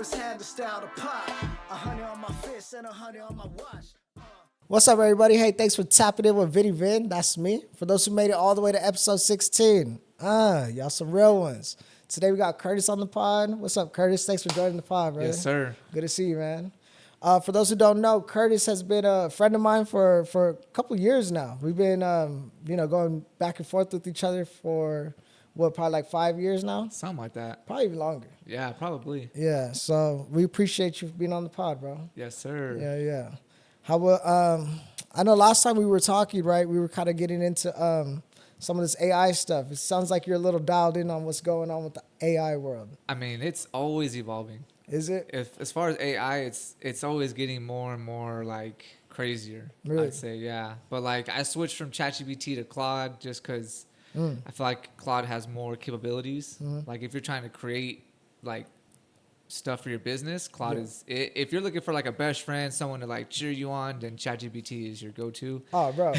his hand to style the pot. 100 on my fist and 100 on my watch. What's up, everybody? Hey, thanks for tapping in with VinnyVin. That's me. For those who made it all the way to episode 16. Y'all some real ones. Today we got Curtis on the pod. What's up, Curtis? Thanks for joining the pod, man. Yes, sir. Good to see you, man. For those who don't know, Curtis has been a friend of mine for a couple years now. We've been, going back and forth with each other for, probably like 5 years now? Something like that. Probably even longer. Yeah, probably. Yeah, so we appreciate you for being on the pod, bro. Yes, sir. Yeah. How about, I know last time we were talking, right, we were kind of getting into some of this AI stuff. It sounds like you're a little dialed in on what's going on with the AI world. I mean, it's always evolving. Is it? As far as AI, it's always getting more and more like crazier. Really? I'd say, yeah. But like I switched from ChatGPT to Claude just because I feel like Claude has more capabilities. Like if you're trying to create like stuff for your business, Claude is. If you're looking for like a best friend, someone to like cheer you on, then ChatGPT is your go-to. Oh, bro.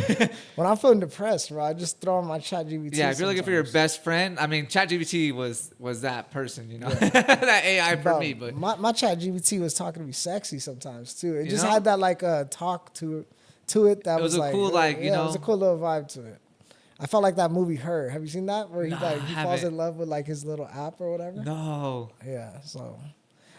When I'm feeling depressed, bro, I just throw on my ChatGPT. Yeah, if you're looking for your best friend, I mean, ChatGPT was that person, you know, that AI for me. But my ChatGPT was talking to me sexy sometimes too. It just know? had that like talk to it that It was a like cool, like, you it know. was a cool little vibe to it. I felt like that movie Her. Have you seen that where he Nah, he I falls haven't. in love with like his little app or whatever? no, Yeah, so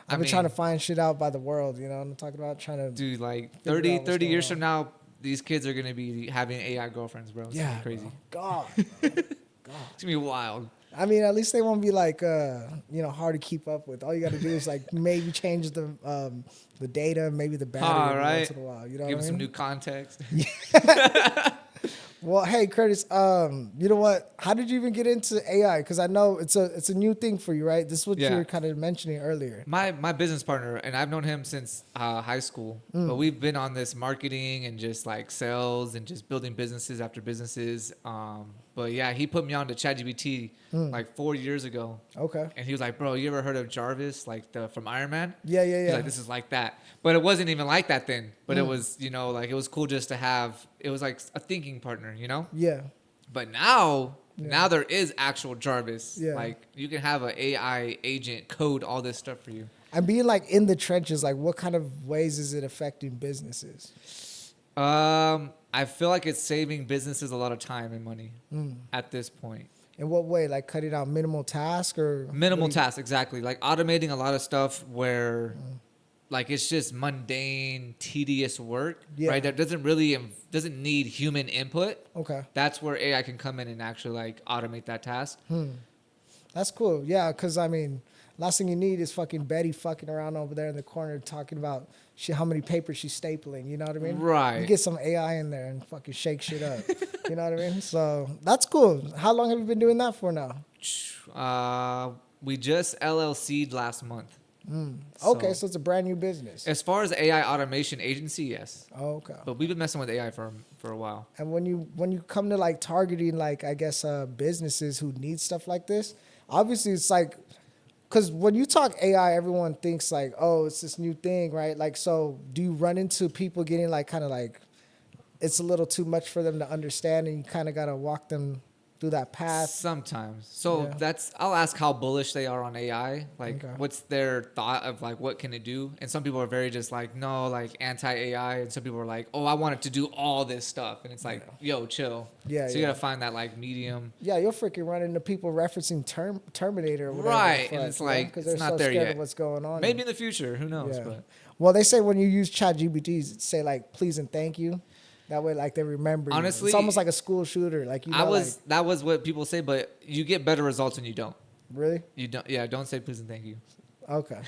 I I've been trying to mean- find shit out by the world, you know what I'm talking about? Trying to dude, like Figure 30 out what's 30 going years on. from now, these kids are gonna be having AI girlfriends, bro. It's gonna yeah, be crazy. bro. God. It's gonna be wild. I mean, at least they won't be like hard to keep up with. All you got to do is like maybe change the data, maybe the battery All every right. once in a while. You know Give what I them some mean? new context. Well, hey Curtis, you know what? How did you even get into AI? Because I know it's a new thing for you, right? This is what you Yeah. were kind of mentioning earlier. My business partner, and I've known him since high school, but we've been on this marketing and just like sales and just building businesses after businesses. But yeah, he put me on to ChatGPT like 4 years ago. Okay. And he was like, bro, you ever heard of Jarvis, like from Iron Man? Yeah. He's like, this is like that. But it wasn't even like that then. But it was, like it was cool just to have, it was like a thinking partner, you know? Yeah. But now there is actual Jarvis. Yeah. Like you can have an AI agent code all this stuff for you. And being like in the trenches, like what kind of ways is it affecting businesses? I feel like it's saving businesses a lot of time and money at this point. In what way? Like cutting out minimal tasks or Minimal tasks, exactly. Like automating a lot of stuff where like it's just mundane, tedious work, Yeah. right? That doesn't need human input. Okay. That's where AI can come in and actually like automate that task. That's cool. Yeah, because I mean, last thing you need is fucking Betty fucking around over there in the corner talking about shit, how many papers she's stapling. You know what I mean? Right. You get some AI in there and fucking shake shit up. You know what I mean? So that's cool. How long have you been doing that for now? We just LLC'd last month. Okay, so it's a brand new business. As far as AI automation agency, yes. Oh, okay. But we've been messing with AI for a while. And when you come to like targeting like I guess businesses who need stuff like this, obviously it's like, because when you talk AI, everyone thinks like, oh, it's this new thing, right? Like, so do you run into people getting like kind of like it's a little too much for them to understand, and you kind of gotta walk them through that path? Sometimes. So Yeah. I'll ask how bullish they are on AI. Like, Okay. what's their thought of like, what can it do? And some people are very just like, no, like anti-AI. And some people are like, oh, I want it to do all this stuff. And it's like, yo, chill. Yeah, So you yeah. gotta find that like medium. Yeah, you'll freaking run into people referencing Terminator or whatever. Right, and it's like, because it's they're not so there scared yet. of what's going on. Maybe in the future, who knows? Yeah. But Well, they say when you use ChatGPT, say like please and thank you. That way, like they remember you. Honestly, It's almost like a school shooter. Like you know, that was what people say, but you get better results when you don't. really? You don't. Yeah, don't say please and thank you. Okay.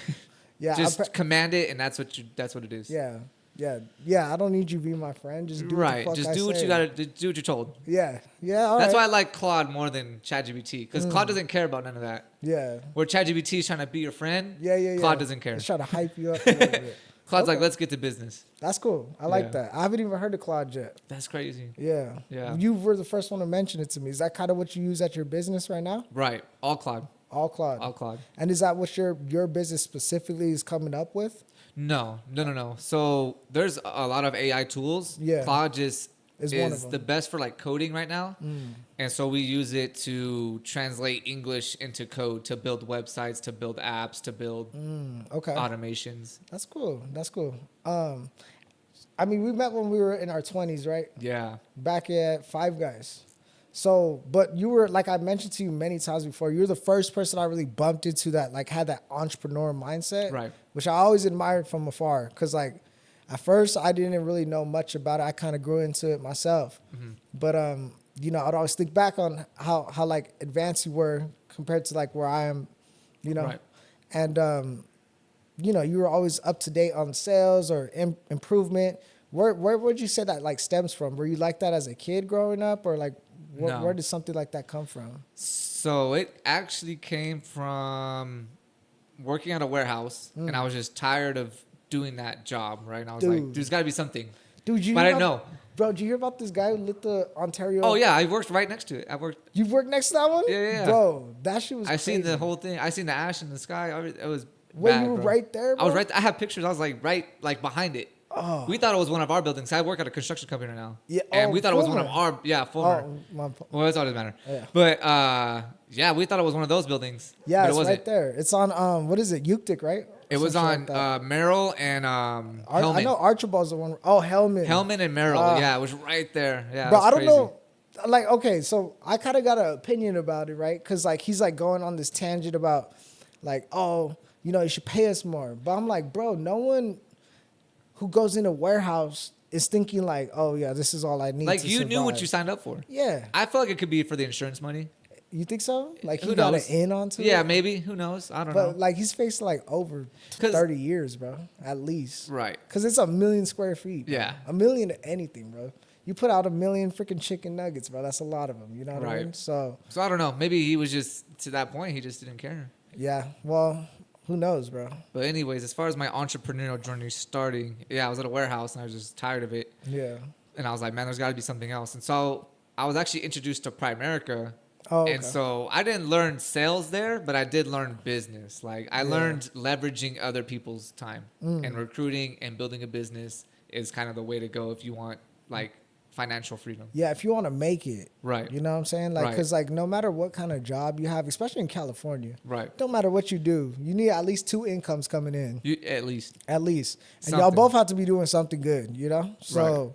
Yeah. Just command it, and that's what it is. Yeah. I don't need you to be my friend. Just do Right. What the fuck Just I do what say. you gotta do. What you're told. Yeah. All That's right. why I like Claude more than ChatGPT, because Claude doesn't care about none of that. Yeah. Where ChatGPT is trying to be your friend, Yeah. Claude doesn't care. Just try to hype you up a little bit. Claude's like, Okay. let's get to business. That's cool. I like Yeah. that. I haven't even heard of Claude yet. That's crazy. Yeah. Yeah. You were the first one to mention it to me. Is that kind of what you use at your business right now? Right. All Claude. All Claude. All Claude. And is that what your business specifically is coming up with? No. So there's a lot of AI tools. Yeah. Claude just is one of the them. best for like coding right now. And so we use it to translate English into code to build websites, to build apps, to build Okay. automations. That's cool. That's cool. I mean, we met when we were in our 20s, right? Yeah. Back at Five Guys. So, but you were, like I mentioned to you many times before, you're the first person I really bumped into that, like, had that entrepreneur mindset. Right. Which I always admired from afar. Because, like, at first, I didn't really know much about it. I kind of grew into it myself. But, you know, I'd always think back on how, like, advanced you were compared to, like, where I am, you know. Right. And, you know, you were always up to date on sales or improvement. Where would you say that, like, stems from? Were you like that as a kid growing up? Or, like, No. where did something like that come from? So it actually came from working at a warehouse, and I was just tired of doing that job, right? And I was like, Dude. there's got to be something. Dude, But I didn't know. Bro, did you hear about this guy who lit the Ontario? Oh, yeah, I worked right next to it. You worked next to that one? Yeah. Bro, that shit was I seen crazy. the whole thing. I seen the ash in the sky. It was Wait, bad, you were bro. right there, bro? I was right. I have pictures. I was like right like behind it. Oh. We thought it was one of our buildings. I work at a construction company right now. Yeah, And oh, we thought it was one of former. our former. Oh, my, Well, that's all that matter. Yeah. But yeah, we thought it was one of those buildings. yeah, but it's it wasn't. right there. It's on, what is it, Euctic, right? It was Some shit on like that. Merrill and Hellman. I know Archibald's the one. Oh, Hellman. Hellman and Merrill. Ah. Yeah, it was right there. Yeah, Bro, it was I don't crazy. know. Like, okay, so I kind of got an opinion about it, right? Because, like, he's, like, going on this tangent about, like, oh, you know, you should pay us more. But I'm like, bro, no one who goes in a warehouse is thinking, like, oh, yeah, this is all I need Like to you knew what survive. you signed up for. Yeah. I feel like it could be for the insurance money. You think so? Like, he Who got an knows? in onto it? Yeah, maybe. Who knows? I don't But, know. like, he's faced, like, over 'Cause- 30 years, bro, at least. Right. Because it's 1 million square feet. Bro. Yeah. 1 million of anything, bro. You put out 1 million freaking chicken nuggets, bro. That's a lot of them. You know what I Right. mean? So, So I don't know. Maybe he was just to that point. He just didn't care. yeah. Well, who knows, bro? But anyways, as far as my entrepreneurial journey starting, yeah, I was at a warehouse and I was just tired of it. Yeah. And I was like, man, there's got to be something else. And so I was actually introduced to Primerica. Oh, okay. And so I didn't learn sales there, but I did learn business. Like I learned leveraging other people's time and recruiting and building a business is kind of the way to go if you want like financial freedom. Yeah, if you want to make it. Right. You know what I'm saying? Like, Right. because, like, no matter what kind of job you have, especially in California, Right. don't matter what you do, you need at least 2 incomes coming in. You at least. At least. And y'all Something. both have to be doing something good, you know? So,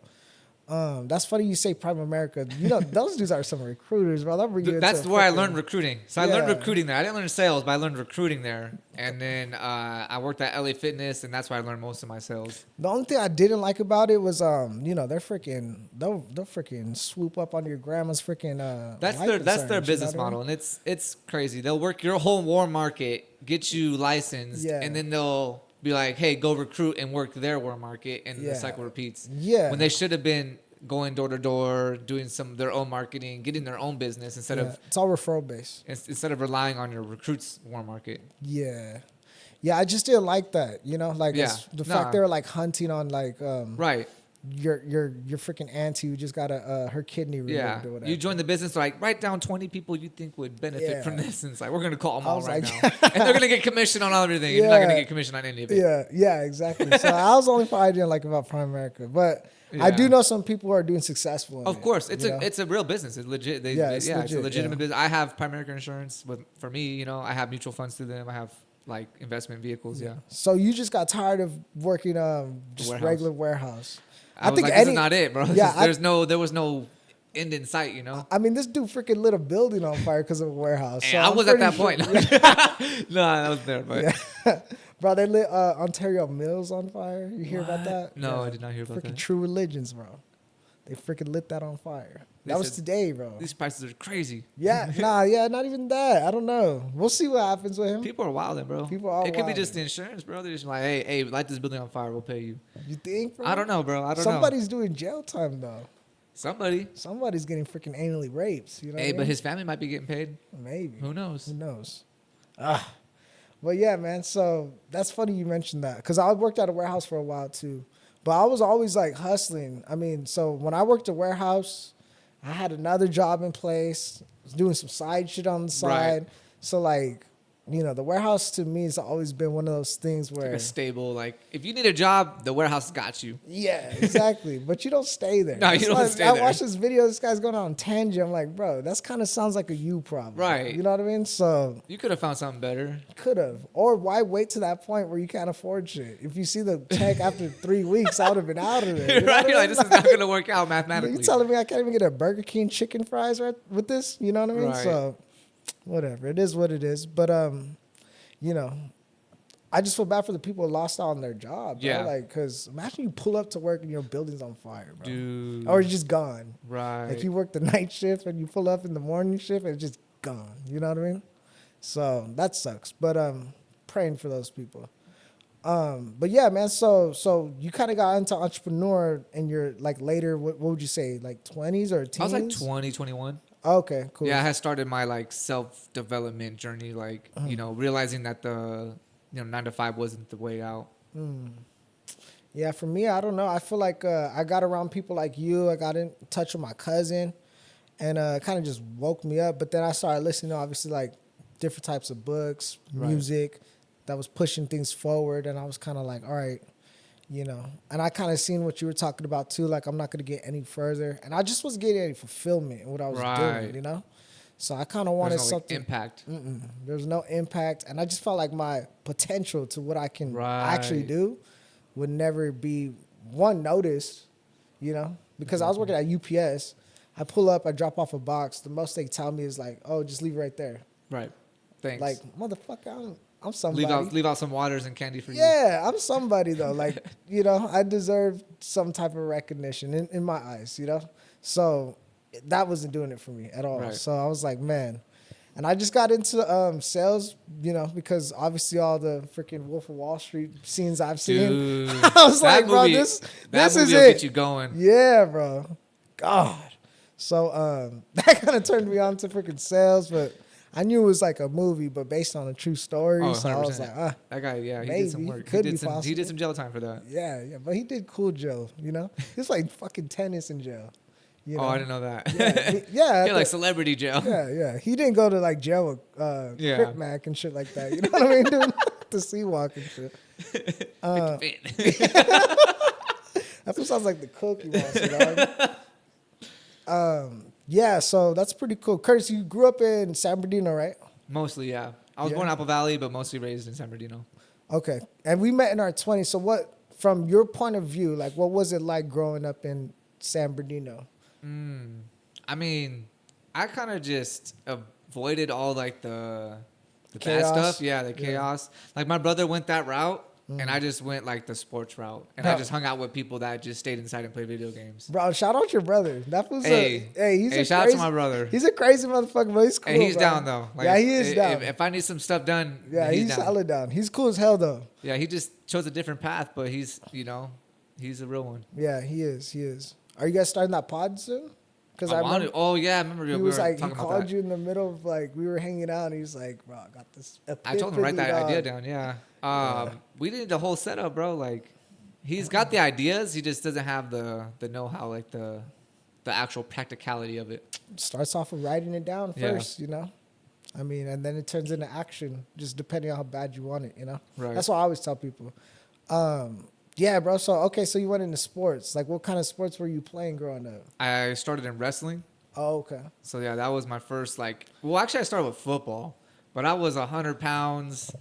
that's funny you say Prime America. You know, those dudes are some recruiters, bro. They'll bring you That's into where I freaking- learned recruiting. So I learned Yeah. recruiting there. I didn't learn sales, but I learned recruiting there. And then I worked at LA Fitness, and that's where I learned most of my sales. The only thing I didn't like about it was, you know, they'll freaking swoop up on your grandma's freaking. That's life their insurance, you know business what I mean? model, and it's crazy. They'll work your whole warm market, get you licensed, Yeah. and then they'll be like, "Hey, go recruit and work their warm market," and Yeah. the cycle repeats. Yeah. When they should have been going door to door, doing some of their own marketing, getting their own business instead Yeah, of it's all referral based. instead of relying on your recruits warm market. Yeah. Yeah, I just didn't like that, you know, like Yeah. it's the Nah. fact they were like hunting on like Right. your freaking auntie who just got her kidney removed Yeah, or whatever. you join the business like write down 20 people you think would benefit from Yeah. this, and it's like we're gonna call them I all was right like- now, and they're gonna get commission on everything. You're not gonna Yeah. get commission on any of it. Yeah, exactly. So that was the only part I didn't like about Prime America, but I do Yeah. know some people who are doing successful. In Of it, course, it's you a know? it's a real business. It's legit. Yeah, it's it's a legit, legitimate yeah. business. I have Primerica insurance for me. You know, I have mutual funds through them. I have like investment vehicles. Yeah. So you just got tired of working just warehouse. regular warehouse. I was like, this is not it, bro. Yeah, There was no end in sight. You know. I mean, this dude freaking lit a building on fire because of a warehouse. Hey, So I I'm was at pretty that sure- point. No, I was there, but Yeah. Bro, they lit Ontario Mills on fire. You hear about that? No, I did not hear about freaking that. True Religions, bro. They freaking lit that on fire. They That was said- today, bro. these prices are crazy. Yeah, not even that. I don't know. We'll see what happens with him. People are wilding, bro. People are It could be wilding. just the insurance, bro. They're just like, hey, light this building on fire. We'll pay you. You think, bro? I don't know, bro. I don't know. Somebody's doing jail time, though. Somebody. Somebody's getting freaking anally raped. You know what Hey, I but mean? his family might be getting paid. Maybe. Who knows? Who knows? But yeah, man. So that's funny you mentioned that because I worked at a warehouse for a while too, but I was always like hustling. I mean, so when I worked at warehouse, I had another job in place, was doing some side shit on the side. Right. So like, you know, the warehouse to me has always been one of those things where Like a stable, like if you need a job, the warehouse got you. yeah, exactly. But you don't stay there. No, you It's don't like, stay I there. watched this video. This guy's going on tangent. I'm like, bro, that's kind of sounds like a you problem. Right. You know what I mean? So You could have found something better. could have. Or why wait to that point where you can't afford shit? If you see the check after 3 weeks, I would have been out of there. You know Right? what I You're like, mean? this is not gonna work out You mathematically. telling me I can't even get a Burger King chicken fries right with this? You know what I mean? Right. So whatever. It is what it is. But you know, I just feel bad for the people who lost out on their job. Bro. Yeah. Like, cause imagine you pull up to work and your building's on fire, bro. Dude. Or it's just gone. Right. Like you work the night shift and you pull up in the morning shift and it's just gone. You know what I mean? So that sucks. But praying for those people. But yeah, man. So you kind of got into entrepreneur in your like later. What would you say? Like 20s or teens? I was like 20, 21. Okay, cool. Yeah, I had started my like self-development journey, like, you know, realizing that the, 9 to 5 wasn't the way out. Yeah, for me, I don't know. I feel like I got around people like you. I got in touch with my cousin, and kind of just woke me up. But then I started listening to obviously like different types of books, Right. music that was pushing things forward, and I was kind of like, all right, you know. And I kind of seen what you were talking about too. Like I'm not gonna get any further, and I just wasn't getting any fulfillment in what I was Right. doing, you know. So I kind of wanted There's no, like, something. impact. There's no impact, and I just felt like my potential to what I can actually Right. do would never be noticed, you know, because I was working at UPS. I pull up, I drop off a box. The most they tell me is like, "Oh, just leave it right there." Right. Thanks. Like, motherfucker, I'm somebody. leave out some waters and candy for you. Yeah, I'm somebody though. Like, you know, I deserve some type of recognition in my eyes, you know. So that wasn't doing it for me at all. Right. So I was like, man. And I just got into sales, you know, because obviously all the freaking Wolf of Wall Street scenes I've seen. Dude, I was that like, bro, movie- this that is movie will it. get you going. Yeah, bro. God. So that kind of turned me on to freaking sales, but I knew it was like a movie, but based on a true story. Oh, so I was 100%. like, That guy, yeah, he maybe. did some work. Could he be did some. He possible. did some jail time for that. yeah, but he did cool jail, you know? He was like fucking tennis in jail. You know? Oh, I didn't know that. Yeah, Yeah, like celebrity jail. yeah. He didn't go to like jail with Yeah. Crip Mac and shit like that. You know what I mean? Doing the sea walk and shit. That sounds like the Cookie Monster, dog. Yeah, so that's pretty cool. Curtis, you grew up in San Bernardino, right? Mostly, yeah. I was Yeah. born in Apple Valley, but mostly raised in San Bernardino. Okay. And we met in our 20s. So what, from your point of view, like what was it like growing up in San Bernardino? I mean, I kind of just avoided all like the bad Chaos? stuff. Yeah, the Yeah. chaos. Like my brother went that route, and I just went like the sports route, and I No. just hung out with people that just stayed inside and played video games. Bro, shout out your brother. That was Hey, he's a shout out crazy, to my brother. He's a crazy motherfucker, but he's cool. Hey, he's bro. down though. Like, yeah, he is down. If I need some stuff done, Yeah, he's down. solid down. He's cool as hell though. Yeah, he just chose a different path, but he's he's a real one. Yeah, he is. He is. Are you guys starting that pod soon? Because I remember Oh yeah, I remember he we was were like, he talking about called that. you in the middle of like, we were hanging out and he's like, bro, I got this. I told him to write that epiphany, idea dog." down. Yeah. We did the whole setup, bro. Like, he's got the ideas. He just doesn't have the know-how, like the actual practicality of it. Starts off with writing it down Yeah. first, you know? I mean, and then it turns into action, just depending on how bad you want it, you know? Right. That's what I always tell people. Yeah, bro. So you went into sports. Like, what kind of sports were you playing growing up? I started in wrestling. Oh, okay. So, yeah, that was my first, like... Well, actually, I started with football. But I was 100 pounds,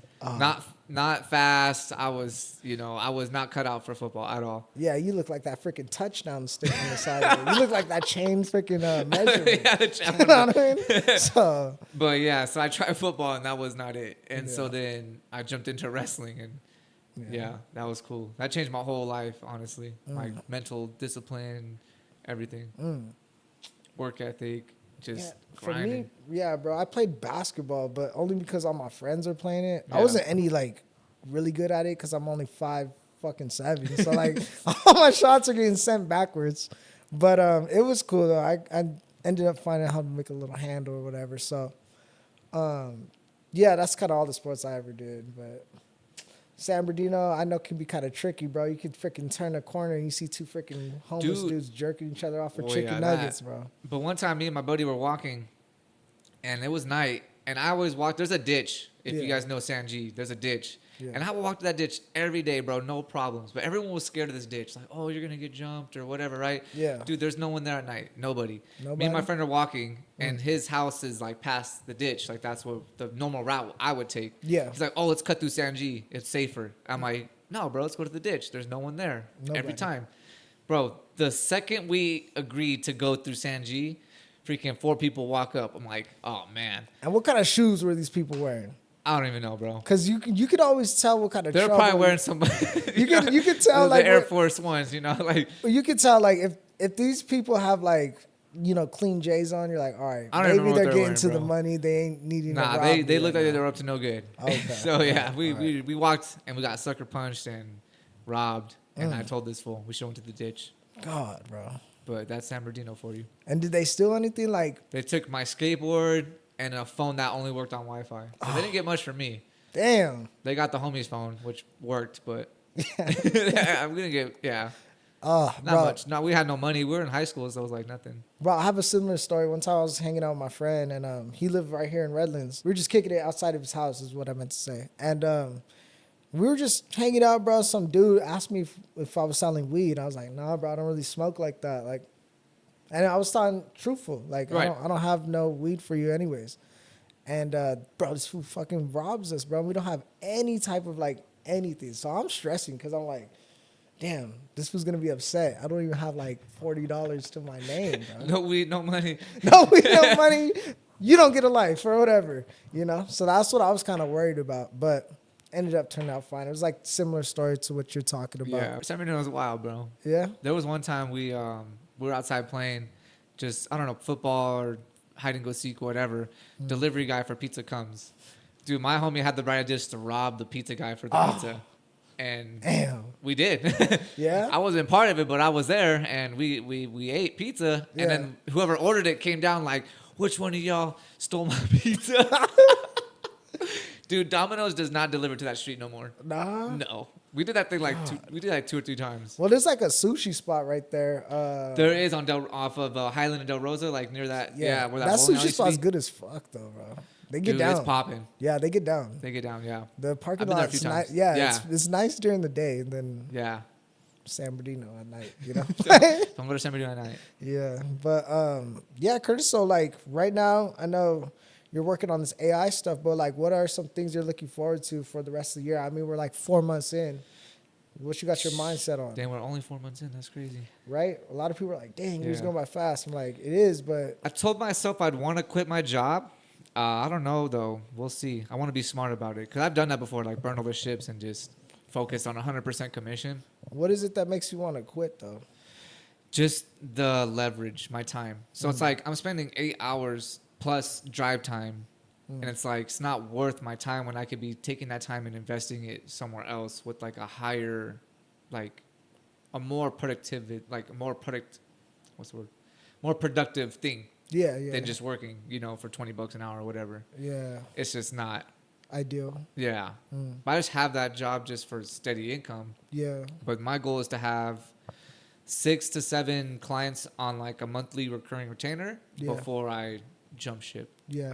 not fast. I was, I was not cut out for football at all. Yeah, you look like that freaking touchdown stick on the side of it. You look like that chain freaking measurement. Yeah, the You know what I mean? So, But, yeah, so I tried football, and that was not it. And so then I jumped into wrestling, and... Yeah, that was cool. That changed my whole life, honestly. My mental discipline, everything. Work ethic, just for grinding. me, yeah, bro. I played basketball, but only because all my friends are playing it. I Yeah. wasn't any like really good at it because I'm only 5'7". So like all my shots are getting sent backwards. But it was cool though. I ended up finding out how to make a little handle or whatever. So yeah, that's kind of all the sports I ever did. But San Bernardino, I know can be kind of tricky, bro. You could freaking turn a corner and you see two freaking homeless dudes jerking each other off for Oh, chicken yeah, nuggets, that. bro. But one time, me and my buddy were walking, and it was night, And I always walk. There's a ditch. If you Yeah. guys know Sanji, there's a ditch. Yeah. And I would walk to that ditch every day, bro. No problems. But everyone was scared of this ditch. Like, oh, you're going to get jumped or whatever, right? Yeah. Dude, there's no one there at night. Nobody. Nobody? Me and my friend are walking, and his house is like past the ditch. Like, that's what the normal route I would take. Yeah. He's like, oh, let's cut through Sanji. It's safer. I'm like, no, bro, let's go to the ditch. There's no one there every Nobody. time. Bro, the second we agreed to go through Sanji, freaking 4 people walk up. I'm like, oh, man. And what kind of shoes were these people wearing? I don't even know, bro. Because you could always tell what kind of They're trouble. probably wearing some. You could tell the like Air what- Force Ones, you know, like You could tell like if these people have like clean J's on, you're like, all right, I don't even maybe know what they're they're getting wearing, to the bro. money. They ain't needing. nah. to rob They me looked right like now. they were up to no good. Okay. So yeah, All right. we walked and we got sucker punched and robbed. And I told this fool we should went to the ditch. God, bro. But that's San Bernardino for you. And did they steal anything? Like, They took my skateboard and a phone that only worked on Wi-Fi. So they didn't get much from me. damn. They got the homie's phone, which worked, but I'm gonna get not Bro, much. No, we had no money. We were in high school, so it was like nothing. Bro, I have a similar story. One time I was hanging out with my friend, and he lived right here in Redlands. We were just kicking it outside of his house, is what I meant to say. And we were just hanging out, bro. Some dude asked me if I was selling weed. I was like, nah, bro, I don't really smoke like that. Like, and I was talking truthful. Like, Right. I don't have no weed for you anyways. And, bro, this fool fucking robs us, bro. We don't have any type of, like, anything. So I'm stressing because I'm like, damn, this was going to be upset. I don't even have, like, $40 to my name, bro. No weed, no money. No weed, no money. You don't get a life or whatever, you know? So that's what I was kind of worried about. But ended up turning out fine. It was like similar story to what you're talking about. Yeah, San Bernardino was wild, bro. Yeah? There was one time we were outside playing, just I don't know, football or hide and go seek or whatever. Delivery guy for pizza comes. Dude, my homie had the right idea just to rob the pizza guy for the pizza. And Damn. we did. Yeah? I wasn't part of it, but I was there and we ate pizza. Yeah. And then whoever ordered it came down like, which one of y'all stole my pizza? Dude, Domino's does not deliver to that street no more. Nah? No. We did that thing like we did like 2 or 3 times. Well, there's like a sushi spot right there. There is off of Highland and Del Rosa, like near that. Yeah, where that bowling alley sushi used to spot's be. good as fuck, though, bro. They get Dude, down. it's popping. Yeah, they get down. They get down, yeah. The parking I've been there a lot's few nice. times. Yeah, Yeah. It's nice during the day, and then Yeah. San Bernardino at night, you know? Don't go to San Bernardino at night. Yeah, but yeah, Curtis. So like right now, I know you're working on this AI stuff, but like, what are some things you're looking forward to for the rest of the year? I mean, we're like 4 months in. What you got your mindset on? Damn, we're only 4 months in. That's crazy. Right? A lot of people are like, "Dang, years Yeah. going by fast." I'm like, it is, but I told myself I'd want to quit my job. I don't know though. We'll see. I want to be smart about it because I've done that before, like burn all the ships and just focus on 100% commission. what is it that makes you want to quit though? Just the leverage, my time. So it's like I'm spending 8 hours plus drive time. And it's like, it's not worth my time when I could be taking that time and investing it somewhere else with like a higher, like a more productive, like a more what's the word? More productive thing Yeah, yeah, than just working, for $20 an hour or whatever. yeah, It's just not, ideal. yeah. But I just have that job just for steady income. Yeah, But my goal is to have 6 to 7 clients on like a monthly recurring retainer Yeah. before I jump ship. yeah.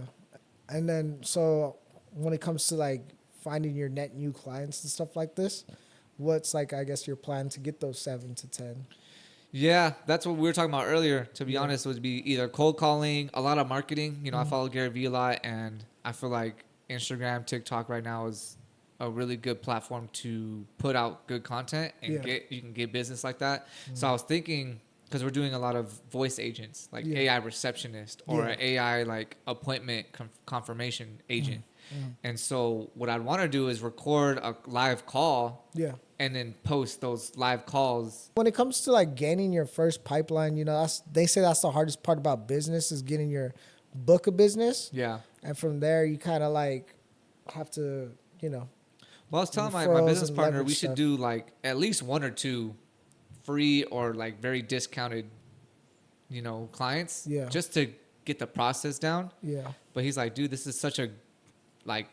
And then so when it comes to like finding your net new clients and stuff like this, what's like I guess your plan to get those 7 to 10? Yeah, that's what we were talking about earlier. To be honest, would be either cold calling, a lot of marketing. I follow Gary Vee a lot, and I feel like Instagram, TikTok right now is a really good platform to put out good content and Yeah. you can get business like that. So I was thinking, because we're doing a lot of voice agents, like Yeah. AI receptionist or Yeah. an AI like appointment confirmation agent. And so what I'd want to do is record a live call Yeah. and then post those live calls. When it comes to like gaining your first pipeline, they say that's the hardest part about business is getting your book of business. Yeah. And from there, you kind of like have to, Well, I was telling my referrals business and partner we leverage should stuff. do like at least 1 or 2 free or like very discounted, clients. Yeah. Just to get the process down. yeah. But he's like, dude, this is such a like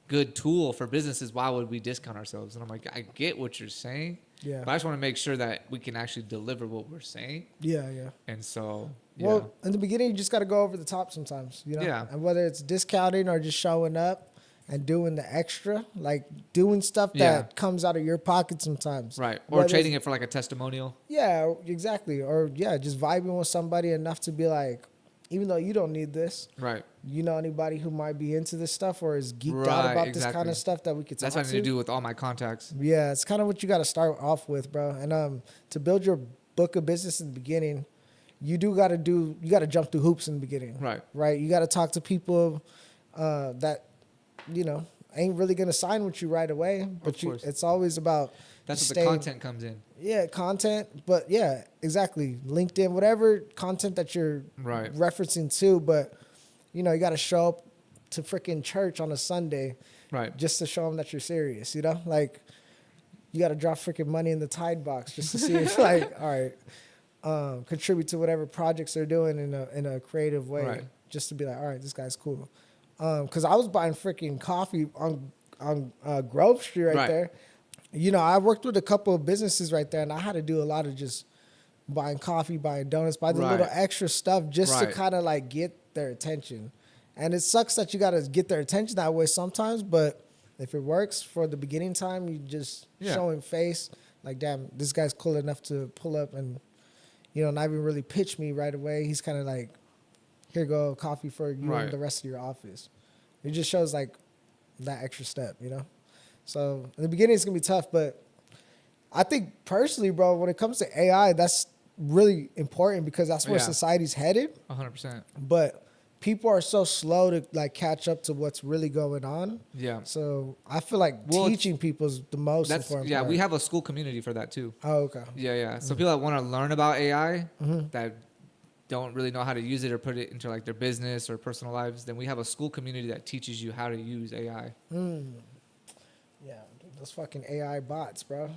good tool for businesses. Why would we discount ourselves? And I'm like, I get what you're saying. Yeah. But I just want to make sure that we can actually deliver what we're saying. Yeah. Yeah. And so Well, in the beginning, you just got to go over the top sometimes, you know? Yeah. And whether it's discounting or just showing up and doing the extra, like doing stuff Yeah. that comes out of your pocket sometimes. Right. Or Whether trading it's- it for like a testimonial. Yeah, exactly. Or, yeah, just vibing with somebody enough to be like, even though you don't need this, Right. you know anybody who might be into this stuff or is geeked out Right, about this exactly. kind of stuff that we could That's talk what I need to do with all my contacts. Yeah, it's kind of what you got to start off with, bro. And to build your book of business in the beginning, you got to jump through hoops in the beginning. Right. Right. You got to talk to people that, you know, ain't really going to sign with you right away. But course. it's always about That's where staying- the content comes in. Yeah, content. But yeah, exactly. LinkedIn, whatever content that you're Right. referencing to. But, you know, you got to show up to freaking church on a Sunday. Right. Just to show them that you're serious, you know? Like, you got to drop freaking money in the Tide box just to see if, like, all right, contribute to whatever projects they're doing in a creative way. Right. Just to be like, all right, this guy's cool. Because I was buying freaking coffee on Grove Street right there. You know, I worked with a couple of businesses right there, and I had to do a lot of just buying coffee, buying donuts, buy the little extra stuff just to kind of, like, get their attention. And it sucks that you got to get their attention that way sometimes, but if it works for the beginning time, you just showing face, like, damn, this guy's cool enough to pull up and, you know, not even really pitch me right away. He's kind of like, here go coffee for you and the rest of your office. It just shows, like, that extra step, you know? So in the beginning, it's going to be tough, but I think personally, bro, when it comes to AI, that's really important because that's where society's headed. 100%. But people are so slow to, like, catch up to what's really going on. Yeah. So I feel like teaching people is the most important part. We have a school community for that too. Oh, okay. Yeah. So people that want to learn about AI that don't really know how to use it or put it into like their business or personal lives, then we have a school community that teaches you how to use AI. Yeah, dude, those fucking AI bots, bro.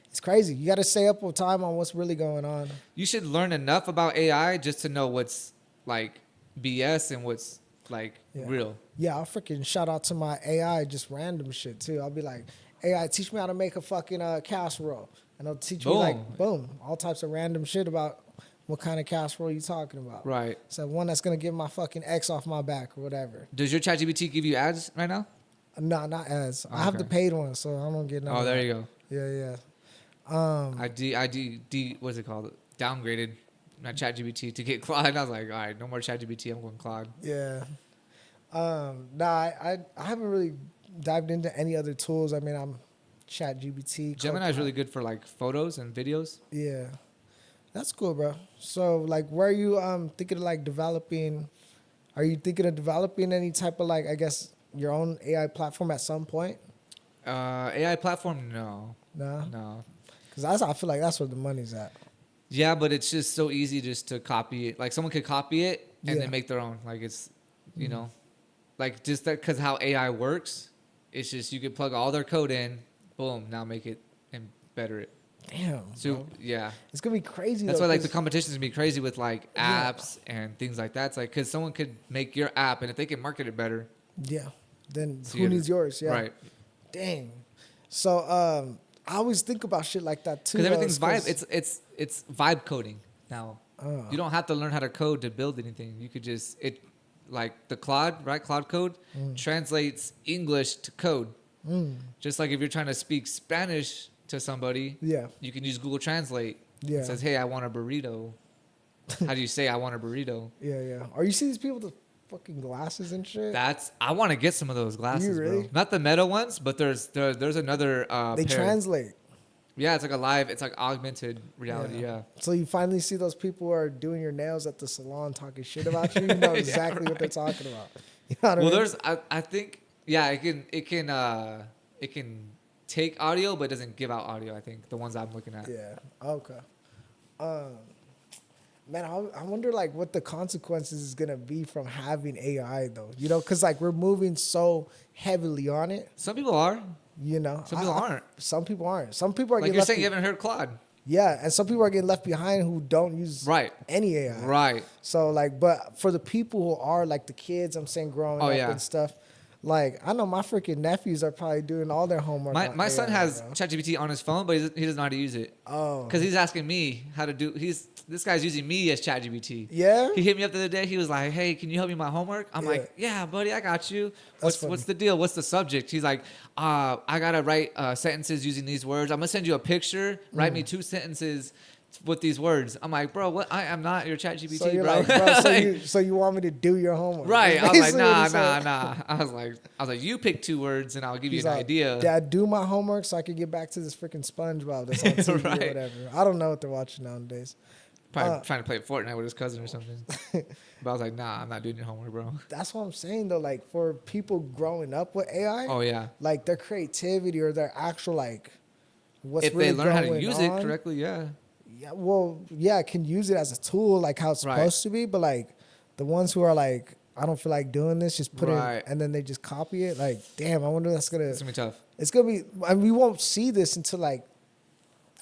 It's crazy. You got to stay up with time on what's really going on. You should learn enough about AI just to know what's like BS and what's like real. Yeah, I'll freaking shout out to my AI, just random shit too. I'll be like, AI, teach me how to make a fucking casserole. And it'll teach me like, boom, all types of random shit about what kind of casserole you talking about. Right. So one that's going to get my fucking X off my back or whatever. Does your ChatGPT give you ads right now? No, not ads. Oh, I have the paid one, so I don't get none. Oh, there you go. Yeah. What's it called? Downgraded my ChatGPT to get Claude. And I was like, all right, no more ChatGPT. I'm going Claude. Yeah. I haven't really dived into any other tools. I mean, I'm ChatGPT. Gemini is really good for like photos and videos. Yeah. That's cool, bro. So, like, where are you thinking of, like, developing? Are you thinking of developing any type of, like, I guess, your own AI platform at some point? AI platform? No. No? Because I feel like that's where the money's at. Yeah, but it's just so easy just to copy it. Like, someone could copy it and then make their own. Like, it's, you know, like, just that because how AI works, it's just you could plug all their code in, boom, now make it and better it. Damn. So, bro. yeah. It's going to be crazy. That's though, why, like, the competition's going to be crazy with, like, apps and things like that. It's like, because someone could make your app, and if they can market it better. Yeah. Then who needs yours? Yeah. Right. Dang. So, I always think about shit like that, too. Because everything's vibe. It's vibe coding now. Oh. You don't have to learn how to code to build anything. You could just, like, the Claude, right? Claude code translates English to code. Just like if you're trying to speak Spanish to somebody, you can use Google Translate. Yeah. It says, hey, I want a burrito. How do you say I want a burrito? Yeah. Are you seeing these people with the fucking glasses and shit? I want to get some of those glasses, really? bro. Not the Meta ones, but there's another they pair. translate. Yeah, it's like augmented reality, yeah. So you finally see those people who are doing your nails at the salon talking shit about you. You know exactly what they're talking about. You know what I mean? There's I think it can take audio but it doesn't give out audio. I think the ones I'm looking at. Yeah. Okay. Man, I wonder like what the consequences is gonna be from having AI though. You know, because like we're moving so heavily on it. Some people are. You know, Some people aren't. Some people aren't. Some people are like getting you're left saying. You haven't heard Claude. Yeah, and some people are getting left behind who don't use any AI. Right. So like, but for the people who are like the kids, I'm saying growing up and stuff, Like, I know my freaking nephews are probably doing all their homework. My on son AI, has bro. ChatGPT on his phone, but he doesn't know how to use it. Oh. Because he's asking me how to do. This guy's using me as ChatGPT. Yeah? He hit me up the other day. He was like, "Hey, can you help me with my homework?" I'm Yeah. like, "Yeah, buddy, I got you. That's funny. What's the deal? What's the subject?" He's like, I gotta write sentences using these words. I'm gonna send you a picture. Write me 2 sentences with these words. I'm like, bro, what? I am not your ChatGPT, So you're bro. like, bro, so you want me to do your homework? Right. That's I was like, basically what he said. nah. I was like, you pick 2 words and I'll give He's you an like, idea. Dad, do my homework so I can get back to this freaking SpongeBob that's on TV Right. or whatever. I don't know what they're watching nowadays. Probably trying to play Fortnite with his cousin or something. But I was like, nah, I'm not doing your homework, bro. That's what I'm saying though. Like for people growing up with AI, Oh yeah. like their creativity or their actual like what's If really they learn how to going use on, it correctly, yeah. Yeah, well, yeah, can use it as a tool like how it's Right. supposed to be, but like the ones who are like, I don't feel like doing this, just put Right. it and then they just copy it. Like, damn, I wonder if that's gonna. It's gonna be tough. It's gonna be. I mean, we won't see this until like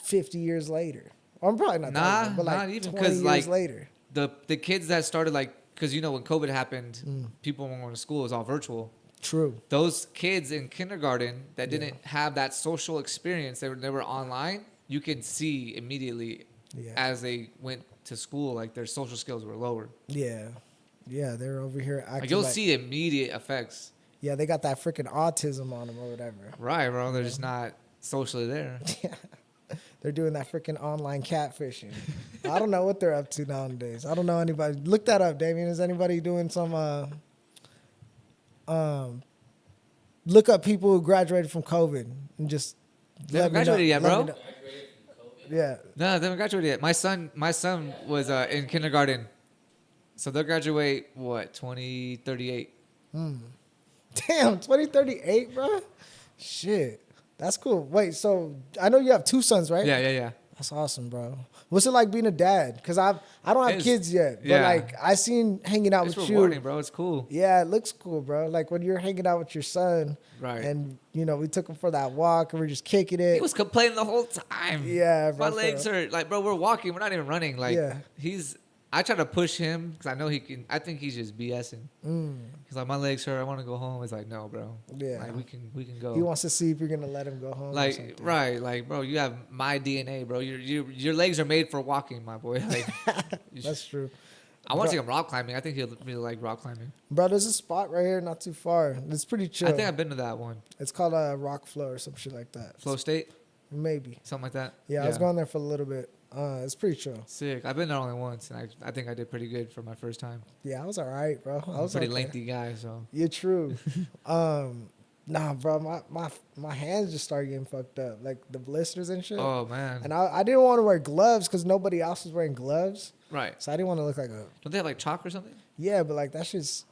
50 years later. Or I'm probably not. Nah, that old, but like not even 20 because years like later. the kids that started like because when COVID happened, people weren't going to school. It was all virtual. True. Those kids in kindergarten that didn't have that social experience, they were online. You can see immediately Yeah. as they went to school, like their social skills were lower. Yeah. Yeah, they're over here acting Like you'll like, see immediate effects. Yeah, they got that freaking autism on them or whatever. Right, bro. They're just not socially there. They're doing that freaking online catfishing. I don't know what they're up to nowadays. I don't know anybody. Look that up, Damien. Is anybody doing some? Look up people who graduated from COVID and just. They haven't graduated yet, let bro. me know. Yeah. No, they haven't graduated yet. My son was in kindergarten, so they'll graduate 2038. Damn, 2038, bro. Shit, that's cool. Wait, so I know you have 2 sons, right? Yeah. That's awesome, bro. What's it like being a dad? Because I don't have It's- kids yet, but yeah. like I seen hanging out It's with rewarding, you. bro. It's cool. Yeah, it looks cool, bro. Like when you're hanging out with your son, Right. And we took him for that walk and we're just kicking it. He was complaining the whole time. Yeah, bro, My for legs real. hurt. Like, bro, we're walking. We're not even running. Like, Yeah. I try to push him because I know he can. I think he's just BSing. He's like, my legs hurt. I want to go home. It's like, no, bro. Yeah. Like, we can go. He wants to see if you're gonna let him go home. or like, something. right. Like, bro, you have my DNA, bro. Your legs are made for walking, my boy. Like, That's true, I want to Bro- take him rock climbing. I think he'll really like rock climbing. bro. There's a spot right here, not too far. It's pretty chill. I think I've been to that one. It's called a Rock Flow or some shit like that. Flow State, Maybe. something like that. Yeah, I was going there for a little bit. It's pretty chill. Sick. I've been there only once, and I think I did pretty good for my first time. Yeah, I was all right, bro. I I'm a was pretty okay. lengthy guy, so. You're true. Nah, bro, my hands just started getting fucked up, like the blisters and shit. Oh man. And I didn't want to wear gloves because nobody else was wearing gloves, Right. so I didn't want to look like a Don't they have like chalk or something? yeah, but like that's just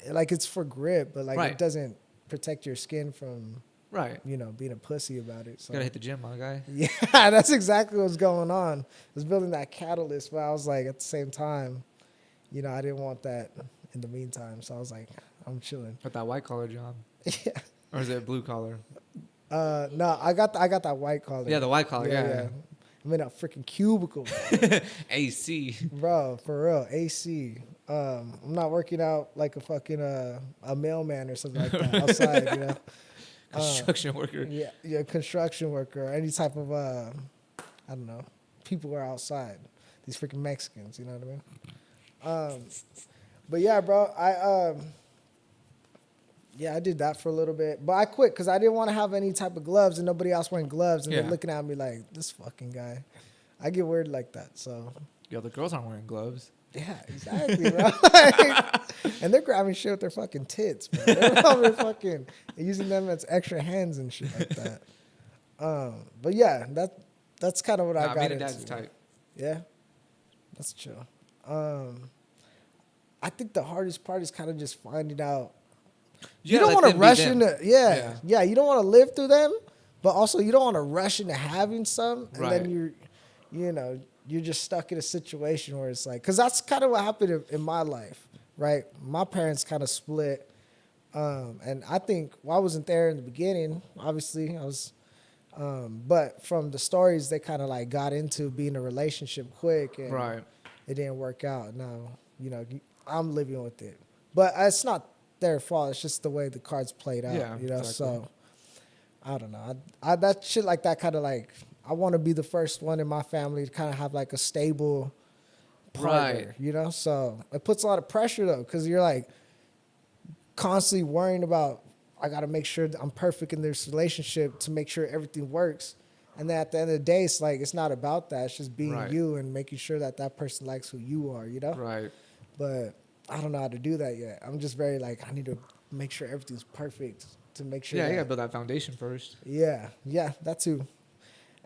like it's for grip, but like Right. it doesn't protect your skin from Right. being a pussy about it. So Gotta hit the gym, my guy. yeah, that's exactly what's going on. I was building that catalyst, but I was like at the same time, I didn't want that in the meantime, so I was like, I'm chilling. Got that white collar job. Yeah. Or is it blue collar? No, I got that white collar. Yeah, the white collar. Yeah. I'm in a freaking cubicle, bro. AC. Bro, for real, AC. I'm not working out like a fucking a mailman or something like that outside, Construction worker. Yeah, construction worker, or any type of I don't know, people who are outside. These freaking Mexicans, you know what I mean? But yeah, bro, I did that for a little bit, but I quit because I didn't want to have any type of gloves and nobody else wearing gloves, and they're Yeah. looking at me like this fucking guy. I get weird like that, so Yo, the girls aren't wearing gloves. yeah, exactly, bro. Like, and they're grabbing shit with their fucking tits, bro. They're probably fucking using them as extra hands and shit like that. But yeah, that's kind of what I Nah, got being a into. dad's tight. Yeah, that's chill. I think the hardest part is kind of just finding out. You don't want to rush into, yeah. You don't want to live through them, but also you don't want to rush into having some, and then Right. you're just stuck in a situation where it's like, because that's kind of what happened in my life, right? My parents kind of split, and I think I wasn't there in the beginning. Obviously, I was, but from the stories, they kind of like got into being in a relationship quick, and Right. it didn't work out. Now, I'm living with it, but it's not their fault. It's just the way the cards played out. Yeah, You know, exactly. so I don't know. I that shit like that kind of like I want to be the first one in my family to kind of have like a stable partner. Right. You know, so it puts a lot of pressure though, because you're like constantly worrying about I got to make sure that I'm perfect in this relationship to make sure everything works. And then at the end of the day, it's like it's not about that. It's just being Right. you and making sure that that person likes who you are. You know. Right. But I don't know how to do that yet. I'm just very like I need to make sure everything's perfect to make sure. Yeah, that, you gotta build that foundation first. yeah, that too.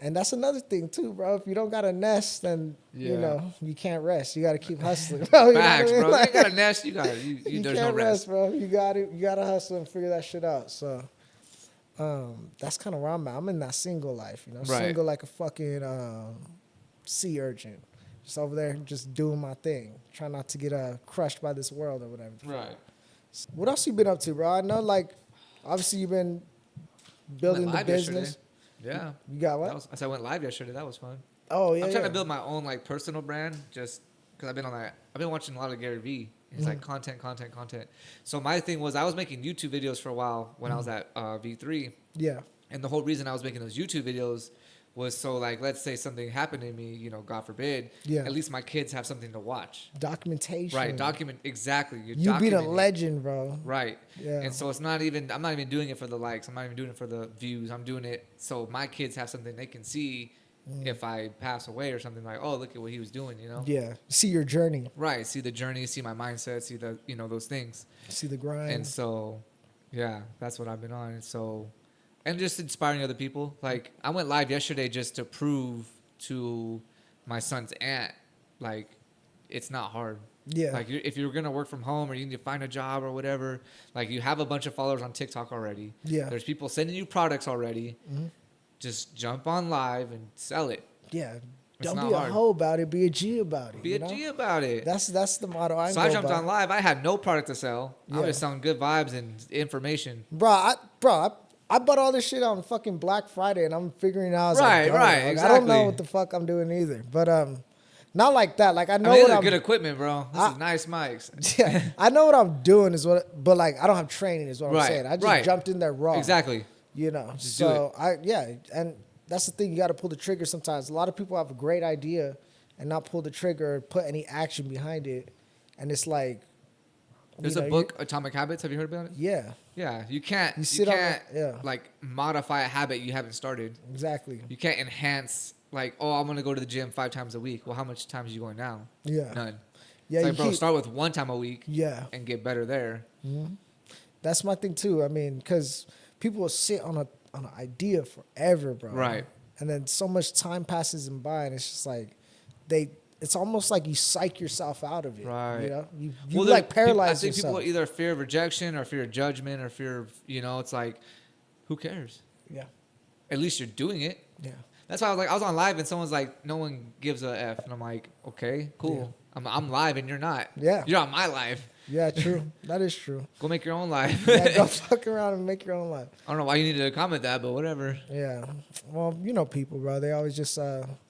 And that's another thing too, bro. If you don't got a nest, then you Yeah. know you can't rest. You got to keep hustling, bro. You know what I Facts, mean? bro. Like, You got a nest. You got it. you There's can't no rest. bro. You gotta hustle and figure that shit out. So, that's kind of where I'm at. I'm in that single life, you know, Right. single like a fucking sea urchin, just over there, just doing my thing, trying not to get crushed by this world or whatever. Right. What else you been up to, bro? I know, like, obviously you've been building Went the live business. yesterday. Yeah. You got what? I said I went live yesterday. That was fun. Oh yeah, I'm trying yeah. to build my own like personal brand, just because I've been watching a lot of Gary Vee. It's like content. So my thing was I was making YouTube videos for a while when I was at V3, Yeah, and the whole reason I was making those YouTube videos was so like let's say something happened to me, you know, God forbid. Yeah. At least my kids have something to watch. documentation. Right. Document exactly. You're You being a documenting. legend, bro. Right. Yeah. And so I'm not even doing it for the likes. I'm not even doing it for the views. I'm doing it so my kids have something they can see if I pass away or something like, oh, look at what he was doing, you know? Yeah, see your journey, Right. See the journey, see my mindset, see the, you know, those things. see the grind. And so, yeah, that's what I've been on. And so, and just inspiring other people. Like, I went live yesterday just to prove to my son's aunt, like, it's not hard. Yeah. Like, if you're going to work from home or you need to find a job or whatever, like, you have a bunch of followers on TikTok already. Yeah. There's people sending you products already. Mm-hmm. Just jump on live and sell it. Yeah, It's don't not be a hard. hoe about it. Be a G about it. Be you a know? G about it. That's the motto. I So I jumped on live. I had no product to sell. I Yeah. was just selling good vibes and information. bro. I bought all this shit on fucking Black Friday, and I'm figuring out. As I Right, go, right, dog. I don't exactly. know what the fuck I'm doing either, but not like that. Like I know I mean, what these are I'm. good equipment, bro. This is nice mics. Yeah, I know what I'm doing but like I don't have training is what I'm Right, saying. I just right. jumped in there raw. Exactly. You know, Just do so and that's the thing. You got to pull the trigger sometimes. A lot of people have a great idea and not pull the trigger or put any action behind it, and it's like. There's you a know, book, Atomic Habits. Have you heard about it? Yeah, Yeah. You can't. You You, sit on can't. it, yeah. Like modify a habit you haven't started. exactly. You can't enhance. Like, oh, I'm gonna go to the gym 5 times a week. Well, how much times are you going now? Yeah, None. yeah. It's You like, bro, keep, start with 1 time a week yeah, and get better there. that's my thing too. I mean, because people will sit on an idea forever, bro. Right. And then so much time passes them by, and it's just like it's almost like you psych yourself out of it. Right. You know, you Well, like there- paralyze I think yourself. people either fear of rejection or fear of judgment or fear of, you know, it's like, who cares? Yeah, At least you're doing it. yeah, That's why I was on live and someone's like, no one gives a F. And I'm like, okay, cool. I'm live and you're not. Yeah. You're on my live. yeah. True. That is true. Go make your own live. Yeah, go fuck around and make your own life. I don't know why you needed to comment that, but whatever. Yeah. Well, you know people, bro. They always just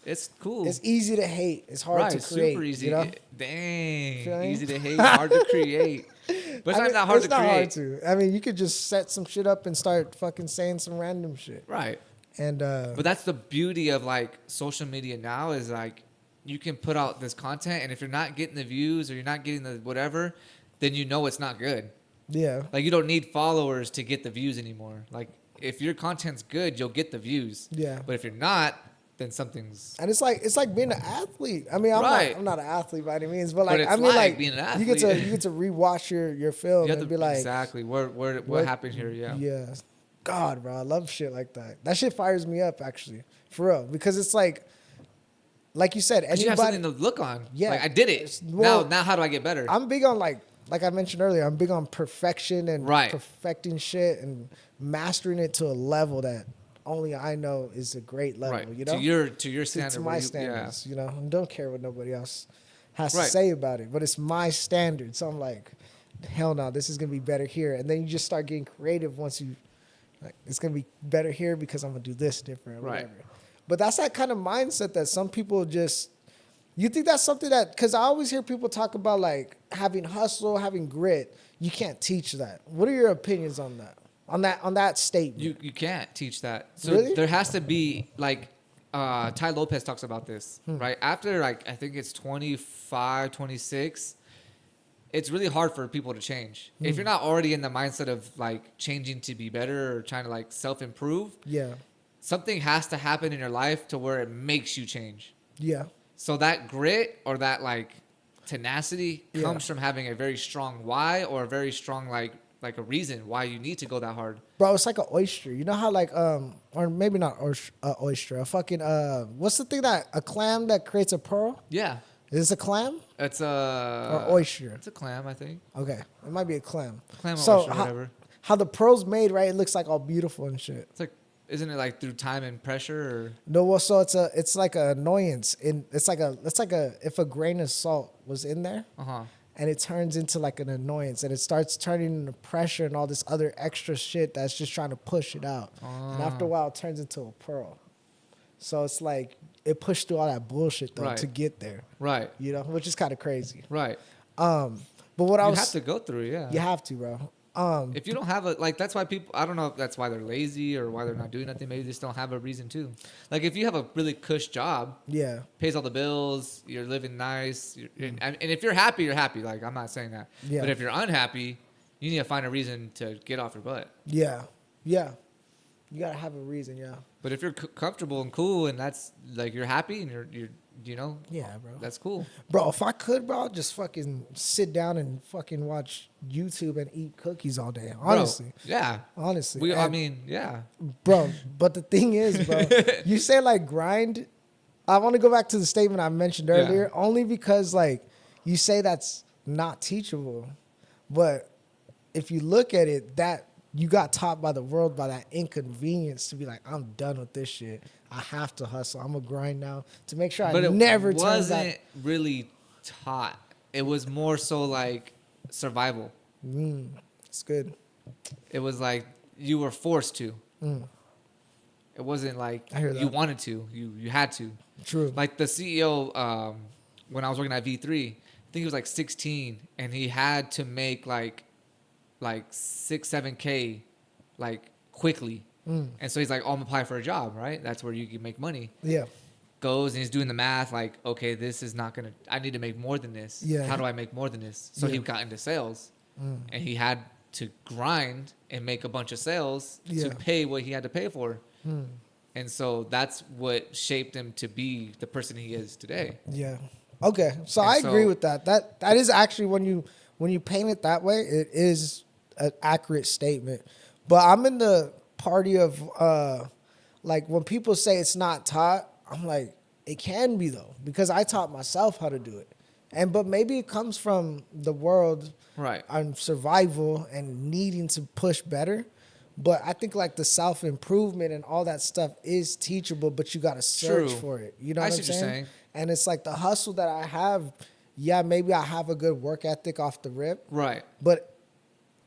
It's cool. it's easy to hate. It's hard right, to create. super easy. You know? Dang. Feel me? Easy to hate, hard to create. But it's I not mean, that hard it's to not create. hard to. I mean, you could just set some shit up and start fucking saying some random shit. Right. And But that's the beauty of like social media now is like you can put out this content and if you're not getting the views or you're not getting the whatever, then you know it's not good. yeah, Like you don't need followers to get the views anymore. Like if your content's good, you'll get the views. Yeah. But if you're not, then something's and it's like being an athlete. I mean, Right. I'm not an athlete by any means, but like it's I mean, like like being an you get athlete. to rewatch your film you have and to be like, exactly what happened here. Yeah. yeah. God, bro, I love shit like that. That shit fires me up actually, for real, because it's like you said, 'Cause you have anybody. something to look on. Yeah. Like I did it. It's- well, now how do I get better? I'm big on like I mentioned earlier, I'm big on perfection and Right. perfecting shit and mastering it to a level that only I know is a great level. right. You know, To your to standard. my where standards. You know, and don't care what nobody else has Right. to say about it, but it's my standard. So I'm like, hell no, this is gonna be better here. And then you just start getting creative once you like, it's gonna be better here because I'm gonna do this different. Or Right. whatever. But that's that kind of mindset that some people just. You think that's something that, because I always hear people talk about like having hustle, having grit. You can't teach that. What are your opinions on that? On that statement? You can't teach that. So Really? there has to be like Ty Lopez talks about this, right? After like I think it's 25, 26, it's really hard for people to change. If you're not already in the mindset of like changing to be better or trying to like self-improve, Yeah. something has to happen in your life to where it makes you change. Yeah. So that grit or that like tenacity Yeah. comes from having a very strong why or a very strong like a reason why you need to go that hard. Bro, it's like an oyster. You know how like or maybe not oyster. A fucking what's the thing that a clam that creates a pearl? Yeah. Is it a clam It's or oyster? It's a clam, I think. Okay, it might be a clam. Clam or So oyster, whatever. how the pearl's made, right? It looks like all beautiful and shit. It's like, isn't it like through time and pressure? Or No, well, so it's like an annoyance. It's like a if a grain of salt was in there, and it turns into like an annoyance, and it starts turning into pressure and all this other extra shit that's just trying to push it out. And after a while, it turns into a pearl. So it's like it pushed through all that bullshit though Right. to get there. right, You know, which is kind of crazy. right. But what I You was have to go through, yeah. you have to, bro. If you don't have a like, that's why people. I don't know if that's why they're lazy or why they're not doing nothing. Maybe they just don't have a reason to. Like, if you have a really cush job, Yeah. pays all the bills, you're living nice, and if you're happy, you're happy. Like, I'm not saying that. Yeah. But if you're unhappy, you need to find a reason to get off your butt. Yeah. Yeah. You gotta have a reason, yeah. But if you're comfortable and cool, and that's like you're happy and you're Yeah, bro. that's cool. Bro, if I could, bro, I'd just fucking sit down and fucking watch YouTube and eat cookies all day. Honestly. Bro, yeah. Honestly. I And- mean, yeah. Bro, but the thing is, bro, you say like grind. I want to go back to the statement I mentioned earlier, only because like you say that's not teachable. But if you look at it, that you got taught by the world by that inconvenience to be like, I'm done with this shit. I have to hustle. I'm gonna grind now to make sure But I it never turn wasn't back. really taught. It was more so like survival. It's good. It was like you were forced to. It wasn't like I hear you that. wanted to. You had to. True. Like the CEO, when I was working at V3, I think he was like 16, and he had to make like 6-7K like quickly. And so he's like, oh, I'm gonna apply for a job, right? That's where you can make money. Yeah. Goes and he's doing the math, like, okay, this is not gonna. I need to make more than this. Yeah. How do I make more than this? So Yeah. he got into sales, and he had to grind and make a bunch of sales Yeah. to pay what he had to pay for. And so that's what shaped him to be the person he is today. Yeah. Okay. So And I agree so- with that. That is actually when you paint it that way, it is an accurate statement. But I'm in the party of like when people say it's not taught, I'm like, it can be though, because I taught myself how to do it. But maybe it comes from the world Right. on survival and needing to push better. But I think like the self-improvement and all that stuff is teachable, but you got to search True. for it. You know I what see I'm what you're saying? saying. And it's like the hustle that I have, yeah, maybe I have a good work ethic off the rip, Right. but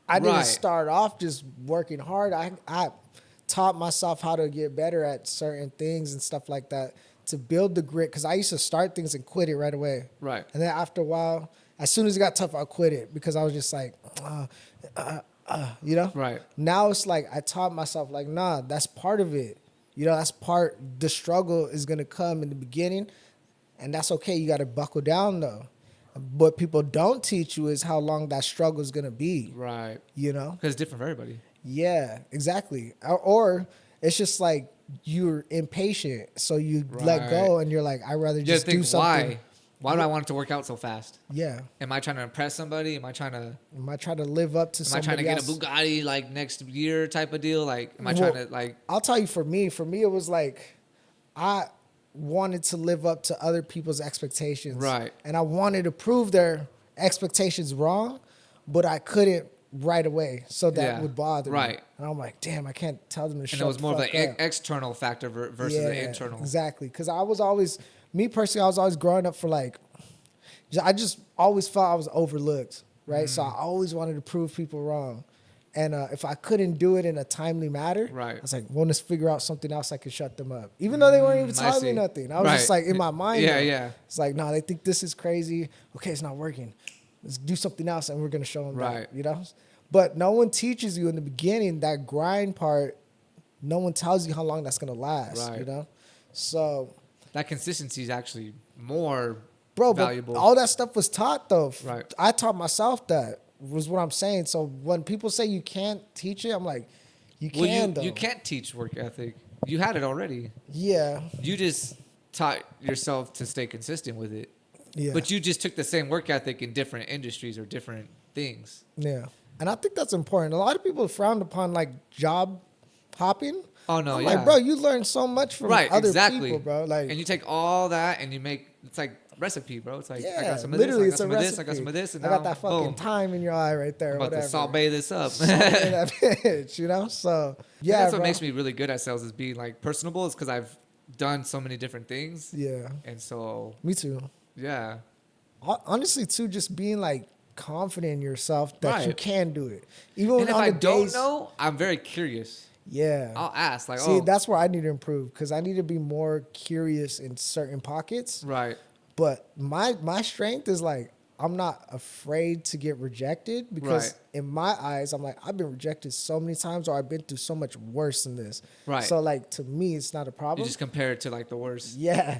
I didn't Right. start off just working hard. I taught myself how to get better at certain things and stuff like that to build the grit, because I used to start things and quit it right away. Right. And then after a while, as soon as it got tough, I quit it because I was just like, you know? Right. Now it's like I taught myself, like, nah, that's part of it. You know, that's part, the struggle is going to come in the beginning, and that's okay. You got to buckle down, though. What people don't teach you is how long that struggle is going to be, Right. you know? Because it's different for everybody. Yeah, exactly. Or it's just like you're impatient, so you let go, Right. and you're like, I'd rather You just gotta think do something. why. Why do I want it to work out so fast? Yeah. Am I trying to impress somebody? Am I trying to Am I trying to live up to Am I trying to somebody get else? a Bugatti like next year type of deal? Like, am I Well, trying to like? I'll tell you, for me, it was like I wanted to live up to other people's expectations. Right. And I wanted to prove their expectations wrong, but I couldn't right away. So that Yeah. would bother me. Right. And I'm like, damn, I can't tell them to shut And it was the more of fuck the up. external factor versus the internal. Exactly. Because I was always, me personally, I was always growing up for like, I just always felt I was overlooked, right? So I always wanted to prove people wrong. And if I couldn't do it in a timely manner, Right. I was like, well, let's figure out something else I could shut them up. Even though they weren't even I telling me see. nothing. I was just Right. like in my mind. Yeah, though. yeah. It's like, no, they think this is crazy. Okay, it's not working. Let's do something else and we're going to show them Right. that, you know? But no one teaches you in the beginning that grind part. No one tells you how long that's going to last, Right. you know? So, That consistency is actually more bro, valuable. but all that stuff was taught though. Right. I taught myself that was what I'm saying. So when people say you can't teach it, I'm like, you can though. You can't teach work ethic. You had it already. Yeah. You just taught yourself to stay consistent with it. Yeah. But you just took the same work ethic in different industries or different things. Yeah. And I think that's important. A lot of people frown upon like job hopping. Oh no, I'm yeah. like, bro, you learn so much from Right, other exactly. people, bro. Like, and you take all that and you make it's like recipe, bro. It's like yeah, I got some of literally, this, I got it's a some of recipe. this, I got some of this, and I now, got that fucking boom. time in your eye right there. I'm about whatever. to salt bay this up. Salt bay that bitch, you know? So, yeah, That's bro. what makes me really good at sales is being like personable. Is because I've done so many different things. Yeah. And so Me too. yeah, Honestly, too, just being like confident in yourself that you Right. can do it. Even and if on I the don't days, know, I'm very curious. yeah. I'll ask like, See, oh, that's where I need to improve because I need to be more curious in certain pockets. right, But my strength is like I'm not afraid to get rejected because Right. in my eyes, I'm like, I've been rejected so many times or I've been through so much worse than this. Right. So like to me, it's not a you problem. just compare it to like the worst. Yeah.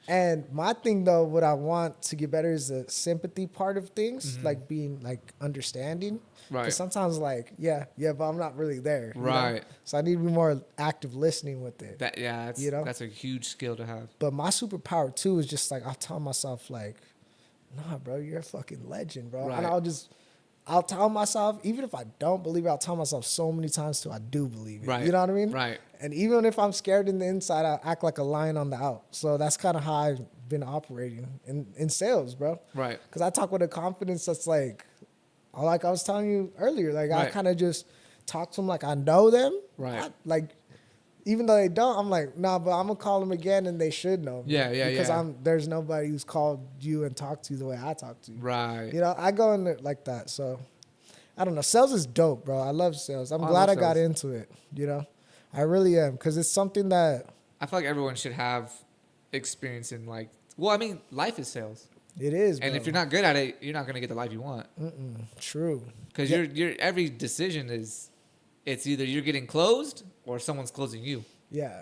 And my thing though, what I want to get better is the sympathy part of things, like being like understanding. Mm-hmm. Right. Because sometimes like, yeah, but I'm not really there. you know? Right. So I need to be more active listening with it. That that's You know? that's a huge skill to have. But my superpower too is just like I'll tell myself like, nah, bro, you're a fucking legend, bro. Right. And I'll tell myself, even if I don't believe it, I'll tell myself so many times till I do believe it. Right. You know what I mean? Right. And even if I'm scared in the inside, I act like a lion on the out. So that's kind of how I've been operating in sales, bro. Right. Because I talk with a confidence that's like I was telling you earlier, like I Right. kind of just talk to them like I know them. Right. Like even though they don't, I'm like, nah, but I'm gonna call them again, and they should know. me. Yeah, Because yeah. there's nobody who's called you and talked to you the way I talk to you. Right. You know, I go in it like that. So I don't know. Sales is dope, bro. I love sales. I'm I glad love I got sales. into it. You know, I really am because it's something that I feel like everyone should have experience in like. Well, I mean, life is sales, it is. and bro. if you're not good at it, you're not gonna get the life you want. True. Because you're every decision is, it's either you're getting closed or someone's closing you. Yeah,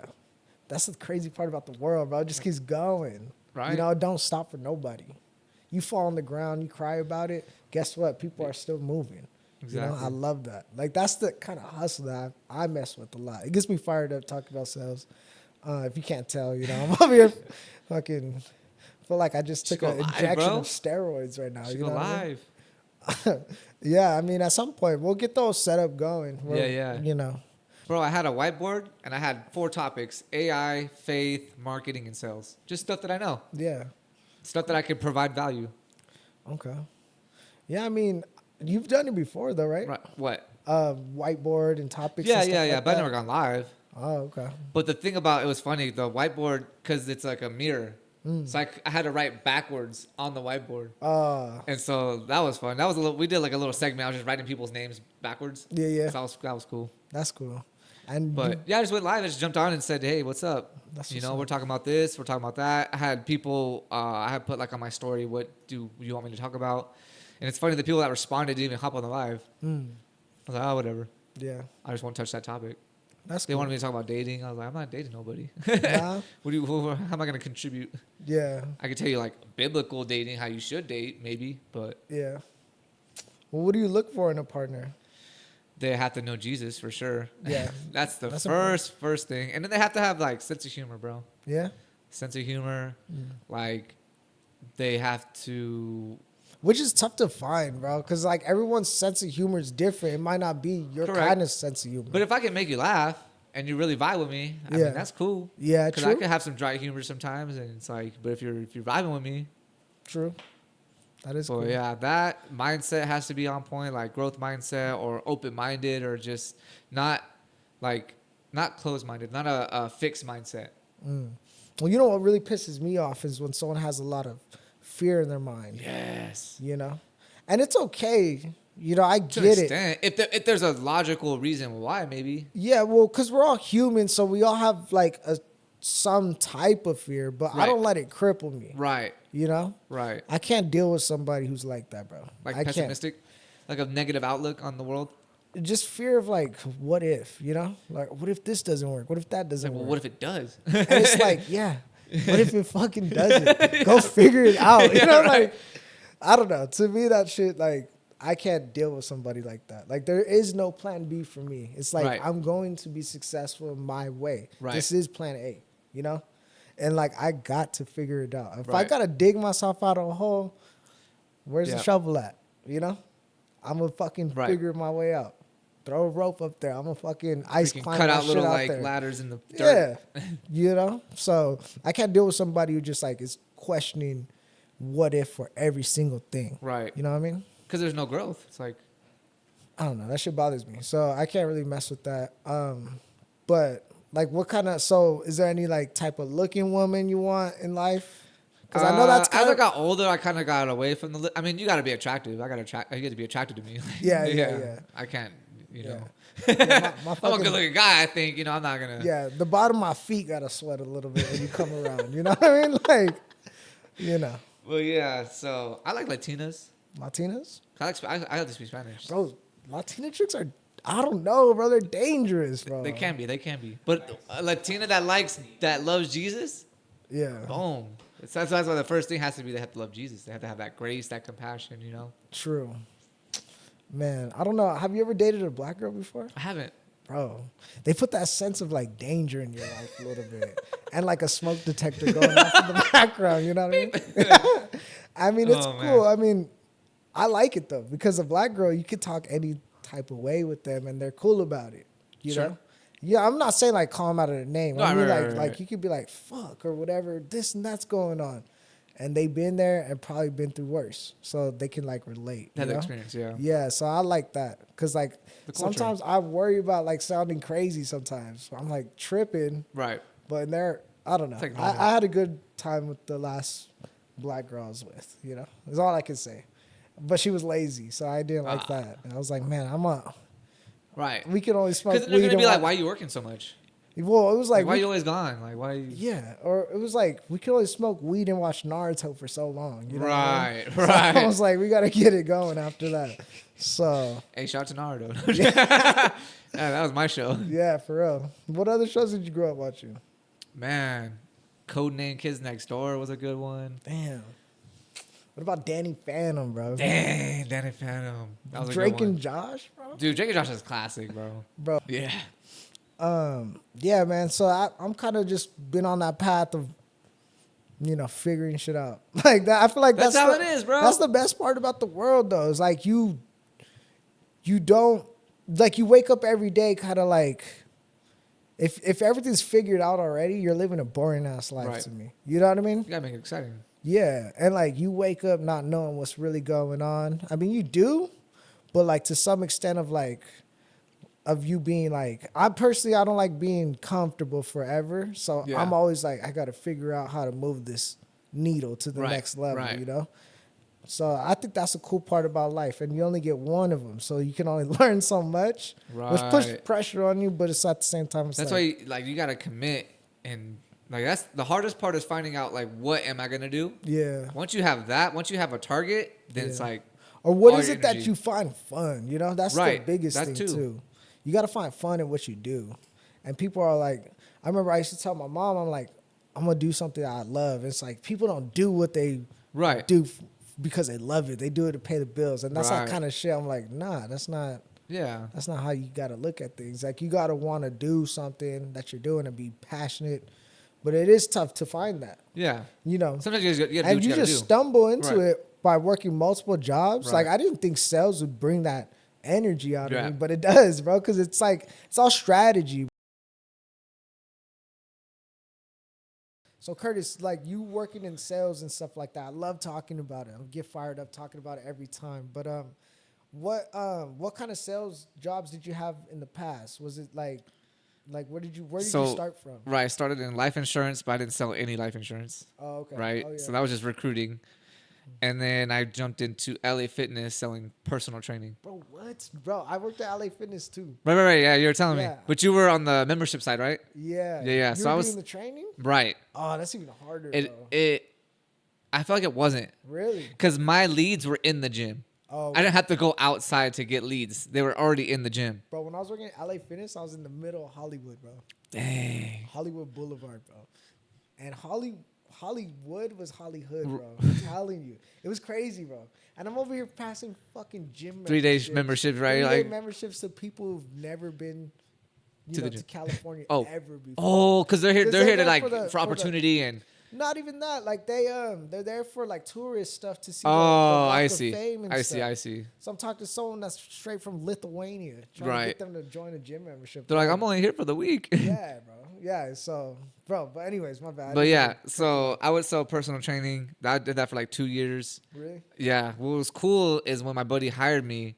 that's the crazy part about the world, bro. It just keeps going. Right. You know, it don't stop for nobody. You fall on the ground, you cry about it. Guess what? People are still moving. You know, Exactly. I love that. Like that's the kind of hustle that I mess with a lot. It gets me fired up talking about sales. If you can't tell, you know, I'm over here fucking feel like I just took Should an go live, injection bro. of steroids right now. Should You go know what I mean? live. Yeah, I mean, at some point we'll get those set up going. Yeah. You know, Bro, I had a whiteboard and I had 4 topics: AI, faith, marketing, and sales. Just stuff that I know. yeah. Stuff that I could provide value. Okay. Yeah, I mean, you've done it before though, right? Right. What? Whiteboard and topics. Yeah, and stuff yeah. like But I've that. never gone live. Oh, okay. But the thing about it was funny, the whiteboard, because it's like a mirror. So I had to write backwards on the whiteboard. And so that was fun. That was we did like a little segment. I was just writing people's names backwards. Yeah. So that was cool. That's cool. And But yeah, I just went live. I just jumped on and said, "Hey, what's up? That's You what's know, up. we're talking about this. We're talking about that." I had people. I had put like on my story, "What do you want me to talk about?" And it's funny, the people that responded didn't even hop on the live. I was like, "Oh, whatever. yeah, I just won't touch that topic." that's They cool. wanted me to talk about dating. I was like, "I'm not dating nobody. Nah. How am I going to contribute?" Yeah, I could tell you like biblical dating, how you should date, maybe, but yeah. Well, what do you look for in a partner? they have to know Jesus for sure. Yeah. That's the That's first thing, and then they have to have like sense of humor, bro. Yeah. Sense of humor, like they have to. Which is tough to find, bro, because like everyone's sense of humor is different. It might not be your Correct. kind of sense of humor. But if I can make you laugh and you really vibe with me, I Yeah. mean that's cool. Yeah, because I true. can have some dry humor sometimes, and it's like, but if you're vibing with me, True. That is so cool. yeah, that mindset has to be on point, like growth mindset or open minded, or just not closed minded, not a fixed mindset. Well, you know what really pisses me off is when someone has a lot of fear in their mind. Yes. You know, and it's okay. You know, I To an get it. extent. If there's a logical reason why, maybe. Yeah, well, because we're all human, so we all have like some type of fear, but I Right. don't let it cripple me. Right. You know? Right. I can't deal with somebody who's like that, bro. Like I pessimistic, like a negative outlook on the world. can't. Just fear of like, what if, you know? Like, what if this doesn't work? What if that doesn't Like, well, work? what if it does? And it's like, yeah, what if it fucking doesn't? Go figure it out. You know, right. like, I don't know. To me, that shit, like, I can't deal with somebody like that. Like, there is no plan B for me. It's like, Right. I'm going to be successful in my way. Right. This is plan A, you know? And, like, I got to figure it out. If I Right. got to dig myself out of a hole, where's Yeah. the shovel at? You know? I'm going to fucking Right. figure my way out. Throw a rope up there. I'm going to fucking ice We can climb cut that out shit little out like there. ladders in the dirt. Yeah, you know. So I can't deal with somebody who just like is questioning what if for every single thing. Right. You know what I mean? Because there's no growth. It's like, I don't know. That shit bothers me. So I can't really mess with that. But like, what kind of? So is there any like type of looking woman you want in life? Because I know that's as kind I of got older, I kind of got away from the. I mean, you got to be attractive. I get to be attracted to me. Yeah. I can't. You Yeah. know. Yeah, my I'm a fucking- good looking guy. I think. You know, I'm not gonna. yeah. The bottom of my feet gotta sweat a little bit when you come around. You know what I mean? Like, you know, Well, yeah. So I like Latinas. Latinas. I like to speak Spanish. Bro, Latina chicks are, I don't know, bro. They're dangerous, bro. They can be. But a Latina that loves Jesus, Yeah. boom. That's why the first thing has to be they have to love Jesus. They have to have that grace, that compassion, you know? True. Man, I don't know. Have you ever dated a black girl before? I haven't. Bro, they put that sense of like danger in your life a little bit. And like a smoke detector going off in the background, you know what I mean? I mean, it's Oh, cool. man. I mean, I like it though, because a black girl, you could talk any type of way with them and they're cool about it. You Sure. know? Yeah, I'm not saying like call them out of their name. I Right, mean, right, right, like right. you could be like, fuck or whatever, this and that's going on. And they've been there and probably been through worse. So they can like relate. Had you the know? experience, yeah. Yeah, so I like that. Cause like The culture. sometimes I worry about like sounding crazy sometimes. So I'm like tripping, Right. but in there, I don't know. It's like normal. I had a good time with the last black girl I was with, you know? That's all I can say. But she was lazy, so I didn't like that. And I was like, man, Right. we can only smoke Because weed. they're going to and be like, watch- why are you working so much? Well, it was Like, like, why are you always gone? Like, why? yeah, or it was like we could only smoke weed and watch Naruto for so long. You know what I mean? Right, So right. I was like, we got to get it going after that. So Hey, shout out to Naruto. Yeah, that was my show. yeah, for real. What other shows did you grow up watching? Man, Codename Kids Next Door was a good one. Damn. What about Danny Phantom, bro? Dang, Danny Phantom. That was a Drake good one. and Josh, bro. Dude, Drake and Josh is classic, bro. Bro. Yeah. Yeah, man. So I'm kind of just been on that path of, you know, figuring shit out like that. I feel like That's how the- it is, bro. That's the best part about the world, though. Is like you don't like you wake up every day kind of like if everything's figured out already, you're living a boring ass life Right. to me. You know what I mean? You gotta make it exciting. Yeah, and like you wake up not knowing what's really going on. I mean, you do, but like to some extent of you being like, I don't like being comfortable forever. So Yeah. I'm always like, I got to figure out how to move this needle to the Right, next level, right. you know? So I think that's a cool part about life. And you only get one of them. So you can only learn so much, which puts Right. pressure on you, but it's at the same time, it's That's like, why, you gotta commit, and like that's the hardest part is finding out like what am I gonna do. yeah. Once you have a target, then it's Yeah. like, Or what all is your it that energy. you find fun? You know, that's Right. the biggest That thing too. too. You got to find fun in what you do. And people are like, I remember I used to tell my mom, I'm like, I'm going to do something that I love. It's like people don't do what they right. do because they love it. They do it to pay the bills. And that's that Right. kind of shit. I'm like, nah, that's not Yeah. how you got to look at things. Like you got to want to do something that you're doing and be passionate. But it is tough to find that, Yeah. you know. Sometimes you gotta do And what you you gotta just do. stumble into Right. it by working multiple jobs. Right. Like I didn't think sales would bring that energy out of Yeah. me, but it does, bro. Because it's like it's all strategy. So Curtis, like you working in sales and stuff like that, I love talking about it. I get fired up talking about it every time. But what kind of sales jobs did you have in the past? Was it like where did you start from? Right. I started in life insurance, but I didn't sell any life insurance. Oh, okay. Right. Oh, yeah. So that was just recruiting. And then I jumped into LA Fitness selling personal training. Bro, what? Bro, I worked at LA Fitness too. Right. Yeah, you were telling me. Yeah. But you were on the membership side, right? Yeah. Yeah. You So were I was doing the training? right. Oh, that's even harder, It bro. it. I felt like it wasn't Really? because my leads were in the gym. Oh, I didn't have to go outside to get leads. They were already in the gym. bro, when I was working at LA Fitness, I was in the middle of Hollywood, bro. Dang. Hollywood Boulevard, bro. And Hollywood was Hollywood, bro. I'm telling you. It was crazy, bro. And I'm over here passing fucking gym 3 days memberships, right? 3-day Like memberships to people who've never been To the to gym. California Oh. ever before. Oh, because they're here. 'Cause They're here to there like for for opportunity and. Not even that. Like they're there for like tourist stuff to see Oh, the Walk I of see. Fame and I stuff. see. So I'm talking to someone that's straight from Lithuania, trying to Right. get them to join a gym membership. They're like, I'm only here for the week. Yeah, bro. Yeah, so bro, but anyways, my bad. But yeah, so I would sell personal training. I did that for like 2 years. Really? Yeah. What was cool is when my buddy hired me,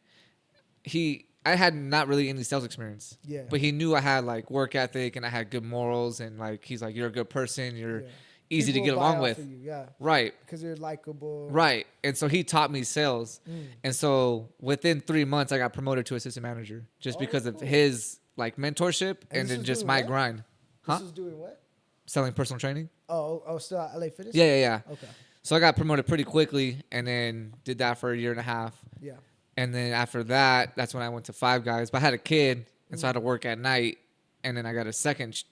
I had not really any sales experience. Yeah. But he knew I had like work ethic and I had good morals and like he's like, you're a good person. You're Yeah. easy People to get will buy along off with. of you, yeah, Right. because you're likable. Right. And so he taught me sales. Mm. And so within 3 months I got promoted to assistant manager just Oh, because of cool. his like mentorship And and this then was just doing my what? grind. Huh? This was doing what? Selling personal training? Oh, still at LA Fitness? Yeah. Okay. So I got promoted pretty quickly and then did that for a year and a half. Yeah. And then after that, that's when I went to Five Guys. But I had a kid, and so I had to work at night. And then I got a second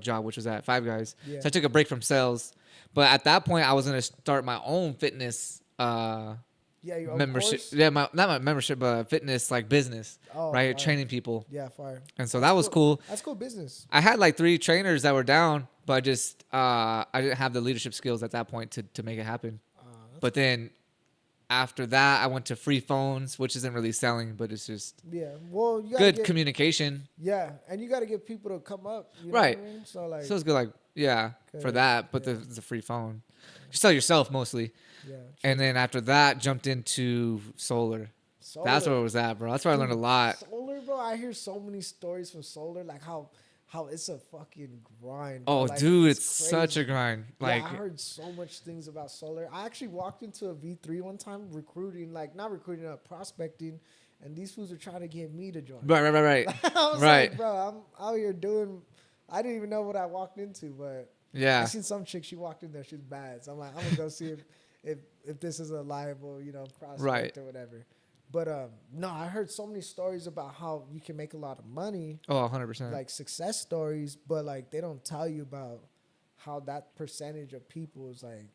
job, which was at Five Guys. Yeah. So I took a break from sales. But at that point, I was gonna start my own fitness Yeah, your own membership. course? Yeah, not my membership, but fitness like business, Oh, right? fire. Training people. Yeah, fire. And so that was cool. That's cool business. I had like 3 trainers that were down, but I didn't have the leadership skills at that point to make it happen. But then after that, I went to free phones, which isn't really selling, but it's just Yeah. Well, you gotta good get, communication. yeah, and you got to get people to come up. You know Right. What I mean? So like, So it's good, like, yeah, for Good. that. But Yeah. the free phone. You sell yourself mostly. yeah. And then after that, jumped into solar. That's where it was at, bro. That's where I learned a lot. Solar, bro. I hear so many stories from solar, like how it's a fucking grind. Bro. Oh, Like, dude, it's such crazy. a grind. Like, yeah, I heard so much things about solar. I actually walked into a V3 one time recruiting, like not recruiting, prospecting, and these fools were trying to get me to join. right. I was Right. like, bro, I'm out here doing. I didn't even know what I walked into, but I Yeah. seen some chick. She walked in there. She's bad. So I'm like, I'm gonna go see if this is a liable, prospect Right. or whatever. But no, I heard so many stories about how you can make a lot of money, Oh, 100%. like success stories, but like they don't tell you about how that percentage of people is like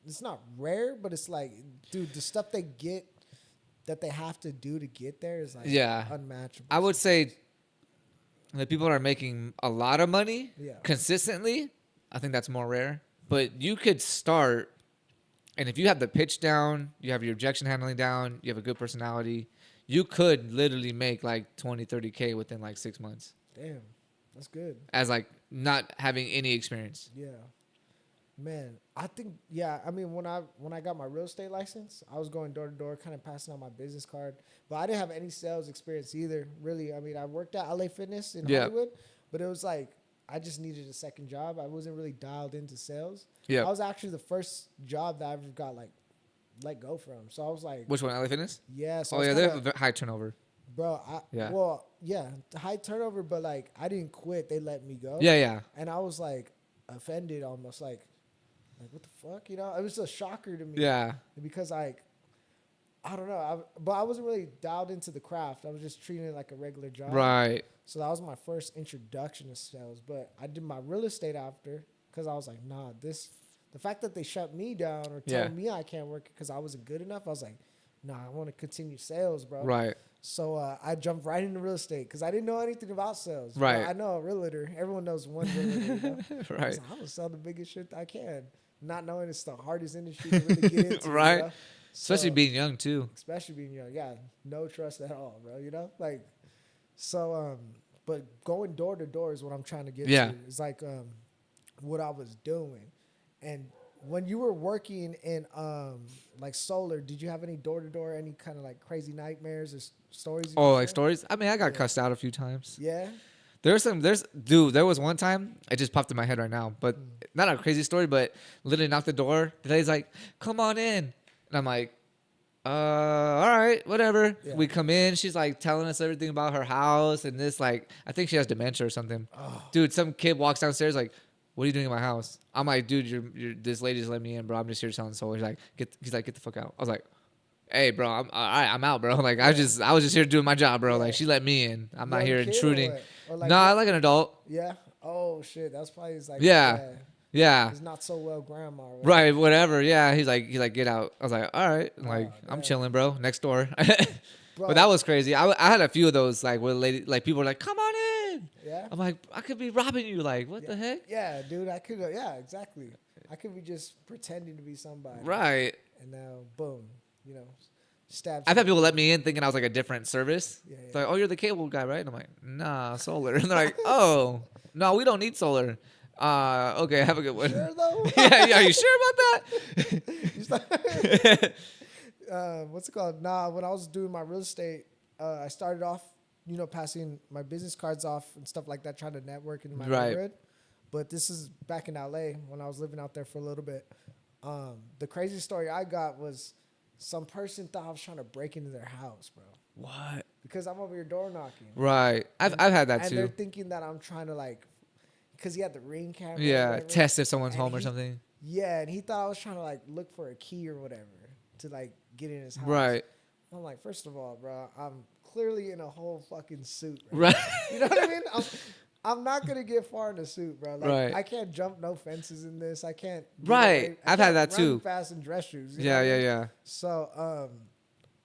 it's not rare, but it's like, dude, the stuff they get that they have to do to get there is like Yeah. unmatchable. I would say the people that are making a lot of money Yeah. consistently, I think that's more rare. But you could start, and if you have the pitch down, you have your objection handling down, you have a good personality, you could literally make like 20, 30K within like 6 months Damn, that's good. as like not having any experience. Yeah. Man, I think I mean when I got my real estate license, I was going door to door, kind of passing out my business card, but I didn't have any sales experience either. Really, I mean, I worked at LA Fitness in Yeah. Hollywood, but it was like I just needed a second job. I wasn't really dialed into sales. Yeah. I was actually the first job that I ever got like let go from. So I was like, Which one, LA Fitness? yeah. So Oh I was yeah, they kinda- have a high turnover. bro. Yeah. Well, yeah, high turnover, but like I didn't quit. They let me go. Yeah. And I was like offended, almost like what the fuck, It was a shocker to me. Yeah. Because I don't know, but I wasn't really dialed into the craft. I was just treating it like a regular job. Right. So that was my first introduction to sales. But I did my real estate after because I was like, nah, the fact that they shut me down or told me I can't work because I wasn't good enough, I was like, nah, I want to continue sales, bro. Right. So I jumped right into real estate because I didn't know anything about sales. Right. But I know a realtor. Everyone knows one realtor. I was Right. like, I'm gonna sell the biggest shit I can, not knowing it's the hardest industry to really get into. Right. So, Especially being young too. especially being young. Yeah, no trust at all, bro. Like, so but going door to door is what I'm trying to get Yeah. to. It's like what I was doing, and when you were working in like solar, did you have any door to door, any kind of like crazy nightmares or stories? you Oh, could like share? stories? I mean, I got cussed out a few times. Yeah. There was one time, it just popped in my head right now, but not a crazy story, but literally knocked the door. The lady's like, come on in. And I'm like, all right, whatever. Yeah. We come in. She's like telling us everything about her house and this. Like, I think she has dementia or something. Oh. Dude, some kid walks downstairs like, what are you doing in my house? I'm like, dude, you're this lady just let me in, bro. I'm just here selling soul. He's like, get the fuck out. I was like, hey, bro, I'm all right. I'm out, bro. Like, I was just here doing my job, bro. Yeah. Like, she let me in. I'm not Young here kid or intruding. what? Or like Nah, like an adult. Yeah. Oh shit. That's probably his like. Yeah. Yeah. He's not so well grandma. Right. Right, whatever. Yeah, he's like, get out. I was like, all right, like Oh, I'm damn. chilling, bro. Next door. Bro. But that was crazy. I had a few of those, like where lady, like people were like, come on in. Yeah. I'm like, I could be robbing you. Like, what the heck? Yeah, dude. I could. Yeah, exactly. I could be just pretending to be somebody. Right. And now, boom. You know, stab. I've had people let me in thinking I was like a different service. Yeah, They're like, oh, you're the cable guy, right? And I'm like, nah, solar. And they're like, oh, no, we don't need solar. Okay, have a good one. Sure though. Yeah, are you sure about that? What's it called? Nah, when I was doing my real estate, I started off, passing my business cards off and stuff like that, trying to network in my Right. neighborhood. But this is back in LA when I was living out there for a little bit. The crazy story I got was some person thought I was trying to break into their house, bro. What? Because I'm over here door knocking. Right. I've had that And too. they're thinking that I'm trying to because he had the Ring camera. or Yeah, whatever. test if someone's And home or he- something. Yeah, and he thought I was trying to look for a key or whatever to get in his house. Right. I'm like, first of all, bro, I'm clearly in a whole fucking suit. Right. You know what I mean? I'm not gonna get far in a suit, bro. Right. I can't jump no fences in this. I can't. Right. I've had that run too. Fast in dress shoes. you know Yeah, what I yeah, mean? yeah. So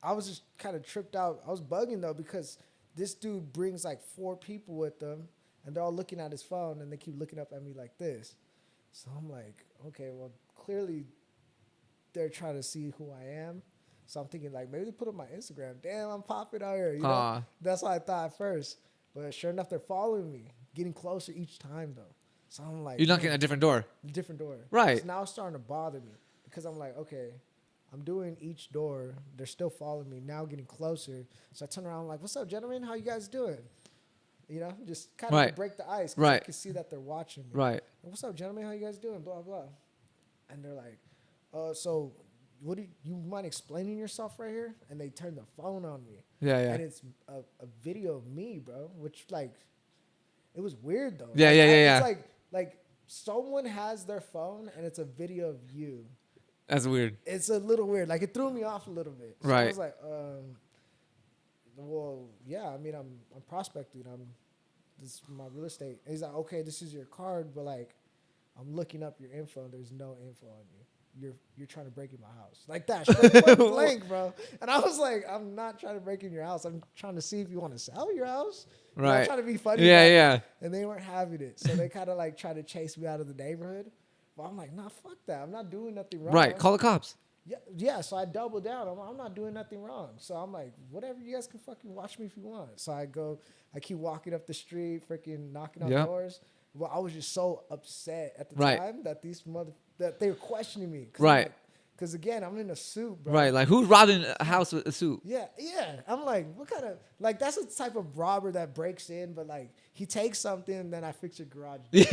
I was just kind of tripped out. I was bugging though because this dude brings 4 people with them, and they're all looking at his phone, and they keep looking up at me like this. So I'm like, okay, well, clearly they're trying to see who I am. So I'm thinking maybe they put up my Instagram. Damn, I'm popping out here. You know? That's what I thought at first. But sure enough, they're following me, getting closer each time though. So I'm like, You're knocking at a different door. different door. Right. So now it's starting to bother me because I'm like, okay, I'm doing each door. They're still following me. Now getting closer. So I turn around, I'm like, what's up, gentlemen? How you guys doing? Just kind of Right. break the ice. 'Cause Right. I can see that they're watching me. Right. What's up, gentlemen? How you guys doing? Blah, blah. And they're like, so what do you mind explaining yourself right here? And they turn the phone on me. Yeah, yeah. And it's a video of me, bro, which it was weird though. Yeah, yeah. It's like someone has their phone and it's a video of you. That's weird. It's a little weird. It threw me off a little bit. So I Right. was like, well, yeah, I mean, I'm prospecting. This is my real estate. And he's like, okay, this is your card, but I'm looking up your info. There's no info on you. You're trying to break in my house. Like that, straight point blank, bro. And I was like, I'm not trying to break in your house. I'm trying to see if you want to sell your house. Right. I'm trying to be funny. Yeah, about it. yeah. And they weren't having it. So they kind of tried to chase me out of the neighborhood. But I'm like, nah, fuck that. I'm not doing nothing wrong. Right. Call the cops. Yeah. So I doubled down. I'm not doing nothing wrong. So I'm like, whatever, you guys can fucking watch me if you want. So I keep walking up the street, freaking knocking on Yep. doors. Well, I was just so upset at the Right. time that that they were questioning me. Right. Because again, I'm in a suit, bro. Right. Like, who's robbing a house with a suit? Yeah. I'm like, what kind of that's the type of robber that breaks in, but he takes something and then I fix your garage. You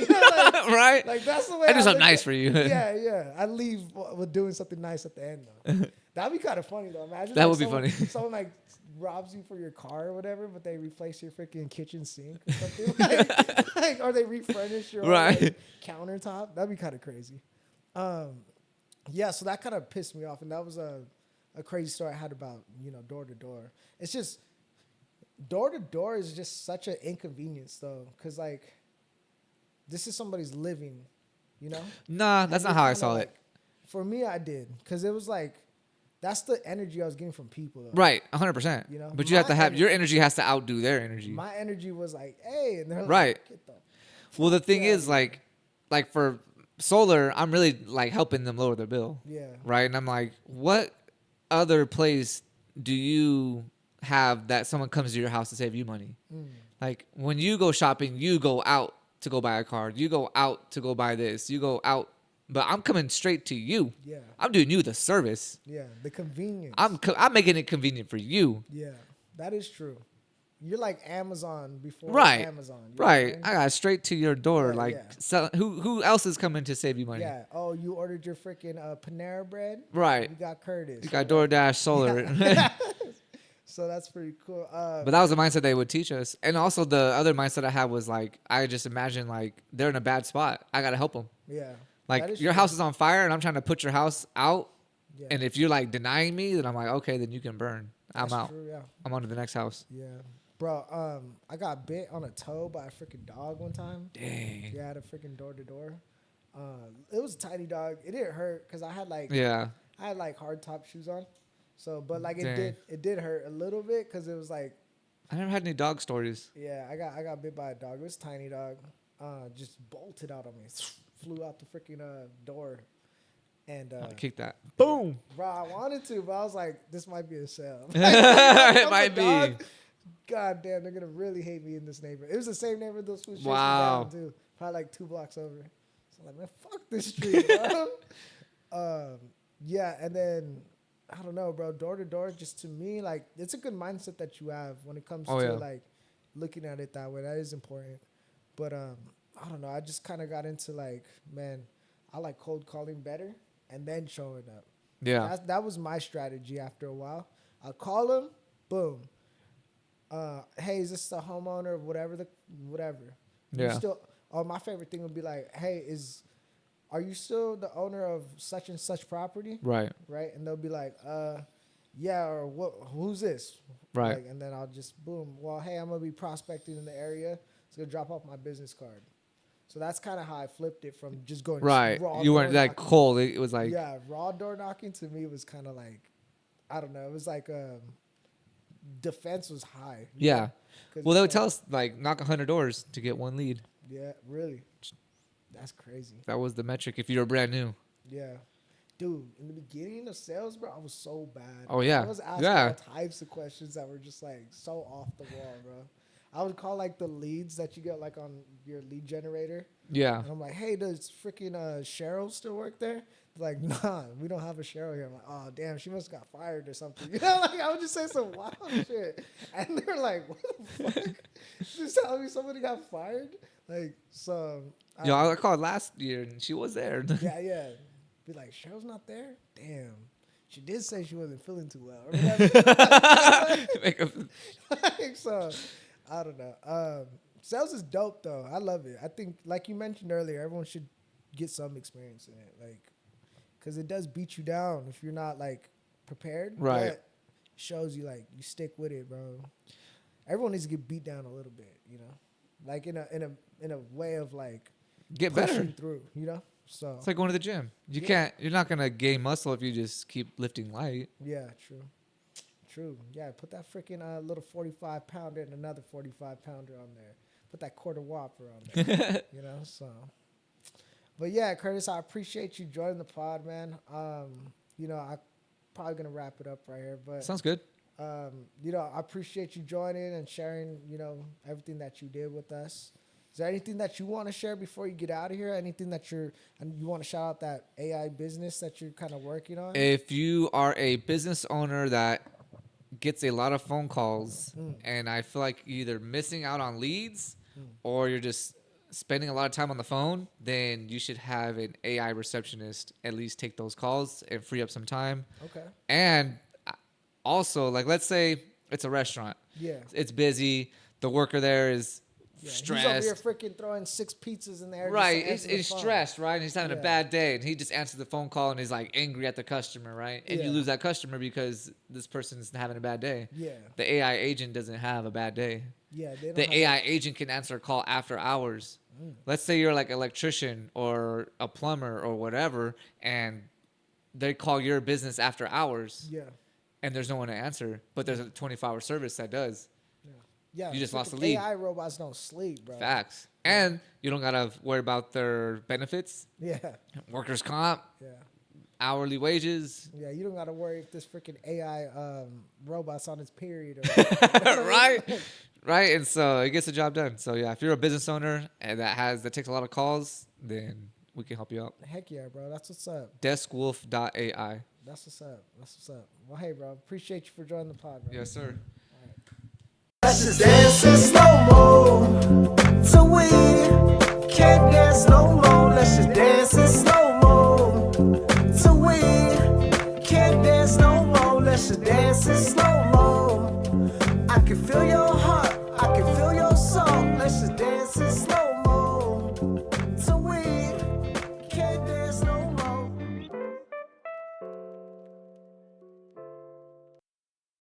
know, Right. that's the way I do something look nice at- for you. Yeah. I leave with doing something nice at the end though. That'd be kind of funny though. Imagine That would be someone, funny. Someone robs you for your car or whatever, but they replace your freaking kitchen sink or something, or they refurnish your Right. countertop. That'd be kind of crazy. Yeah, so that kind of pissed me off, and that was a crazy story I had about door to door. It's just door to door is just such an inconvenience though, because this is somebody's living, Nah, that's not how I saw it. For me, I did, because it was that's the energy I was getting from people though. Right. 100%. But you have to have, your energy has to outdo their energy. My energy was hey, and they're Right. Get the Well, the thing Yeah. is, like for solar, I'm really helping them lower their bill. Yeah. Right. And I'm like, what other place do you have that someone comes to your house to save you money? Like when you go shopping, you go out to go buy a card. You go out to go buy this. You go out, but I'm coming straight to you. Yeah. I'm doing you the service. Yeah, the convenience. I'm making it convenient for you. Yeah, that is true. You're like Amazon before Right. Amazon. You know what Right. I mean? I got straight to your door. Yeah, Like, yeah. who else is coming to save you money? Yeah. Oh, you ordered your freaking Panera bread? Right. You got Curtis. You got or whatever. DoorDash Solar. So that's pretty cool. But that was the mindset they would teach us. And also the other mindset I had was like, I just imagine like they're in a bad spot. I got to help them. Yeah. Like That is your true. house is on fire and I'm trying to put your house out. Yeah. And if you're like denying me, then I'm like, okay, then you can burn. That's I'm out. True, yeah. I'm on to the next house. Yeah. Bro, I got bit on a toe by a freaking dog one time. Dang. Yeah, I had a freaking door to door. It was a tiny dog. It didn't hurt because I had like hard top shoes on. So, but like it did hurt a little bit because it was like, I never had any dog stories. yeah, I got bit by a dog. It was a tiny dog. Just bolted out on me, flew out the freaking door, and I kick that. Boom. bro, I wanted to, but I was like, this might be a sale. It might be. God damn, they're gonna really hate me in this neighborhood. It was the same neighborhood those fools chased me Wow. down too. Probably like 2 blocks over. So I'm like, man, fuck this street, bro. Yeah, and then I don't know, bro. Door to door, just to me, like it's a good mindset that you have when it comes to like looking at it that way. That is important. But I don't know. I just kind of got into like, man, I like cold calling better and then showing up. Yeah. That was my strategy after a while. I'll call them, boom. Hey, is this the homeowner? Whatever. You Yeah. still, my favorite thing would be like, hey, are you still the owner of such and such property? Right. Right. And they'll be like, yeah, or what? Who's this? Right. Like, and then I'll just boom. Well, hey, I'm gonna be prospecting in the area. So gonna drop off my business card. So that's kind of how I flipped it from just going Right. raw You weren't door that knocking. cold. It was like, Yeah, raw door knocking to me was kind of like, I don't know. It was like defense was high. you yeah. know? 'Cause Well, they would it's tell like- us like knock 100 doors to get one lead. Yeah, really. That's crazy. That was the metric if you were brand new. Yeah. Dude, in the beginning of sales, bro, I was so bad. Oh, yeah. I was asking Yeah. all types of questions that were just like so off the wall, bro. I would call like the leads that you get like on your lead generator. Yeah. And I'm like, hey, does freaking Cheryl still work there? They're like, nah, we don't have a Cheryl here. I'm like, oh, damn, she must have got fired or something. You know, like I would just say some wild shit. And they're like, what the fuck? Just telling me somebody got fired? Like, so. Yo, I called last year and she was there. Yeah. Be like, Cheryl's not there? Damn. She did say she wasn't feeling too well. Or whatever. Like, so, I don't know. Sales is dope, though. I love it. I think, like you mentioned earlier, everyone should get some experience in it. Like, because it does beat you down if you're not, like, prepared. Right. But it shows you, like, you stick with it, bro. Everyone needs to get beat down a little bit, you know? Like, in a way of, like, Get better. pushing through, you know? So It's like going to the gym. You're not going to gain muscle if you just keep lifting light. yeah, true. Yeah, put that freaking little 45 pounder and another 45 pounder on there. Put that quarter whopper on there. You know, so. But yeah, Curtis, I appreciate you joining the pod, man. You know, I'm probably gonna wrap it up right here, but Sounds good. you know, I appreciate you joining and sharing, you know, everything that you did with us. Is there anything that you want to share before you get out of here? Anything that you want to shout out that AI business that you're kind of working on? If you are a business owner that gets a lot of phone calls and I feel like you're either missing out on leads or you're just spending a lot of time on the phone, then you should have an AI receptionist at least take those calls and free up some time. Okay. And also, like, let's say it's a restaurant. Yeah. It's busy. The worker there is stressed. He's over here freaking throwing 6 pizzas in there. Right, just to answer the he's phone. stressed, right? And he's having a Yeah. bad day, and he just answers the phone call, and he's like angry at the customer, right? And Yeah. you lose that customer because this person's having a bad day. Yeah. The AI agent doesn't have a bad day. Yeah. They don't The have AI agent can answer a call after hours. Let's say you're like an electrician or a plumber or whatever, and they call your business after hours, Yeah. and there's no one to answer, but there's a 24-hour service that does. Yeah. You just lost freaking the lead. AI robots don't sleep, bro. Facts. And you don't got to worry about their benefits, Yeah. workers' comp, Yeah. hourly wages. Yeah. You don't got to worry if this freaking AI robot's on its period. Or Right? Right? And so it gets the job done. So yeah, if you're a business owner and that takes a lot of calls, then we can help you out. Heck yeah, bro. That's what's up. Deskwolf.ai. That's what's up. Well, hey, bro. Appreciate you for joining the pod, bro. Yes, sir. Let's just dance in slow-mo till we can't dance no more. Let's just dance in slow-mo till we can't dance no more. Let's just dance in slow-mo. I can feel your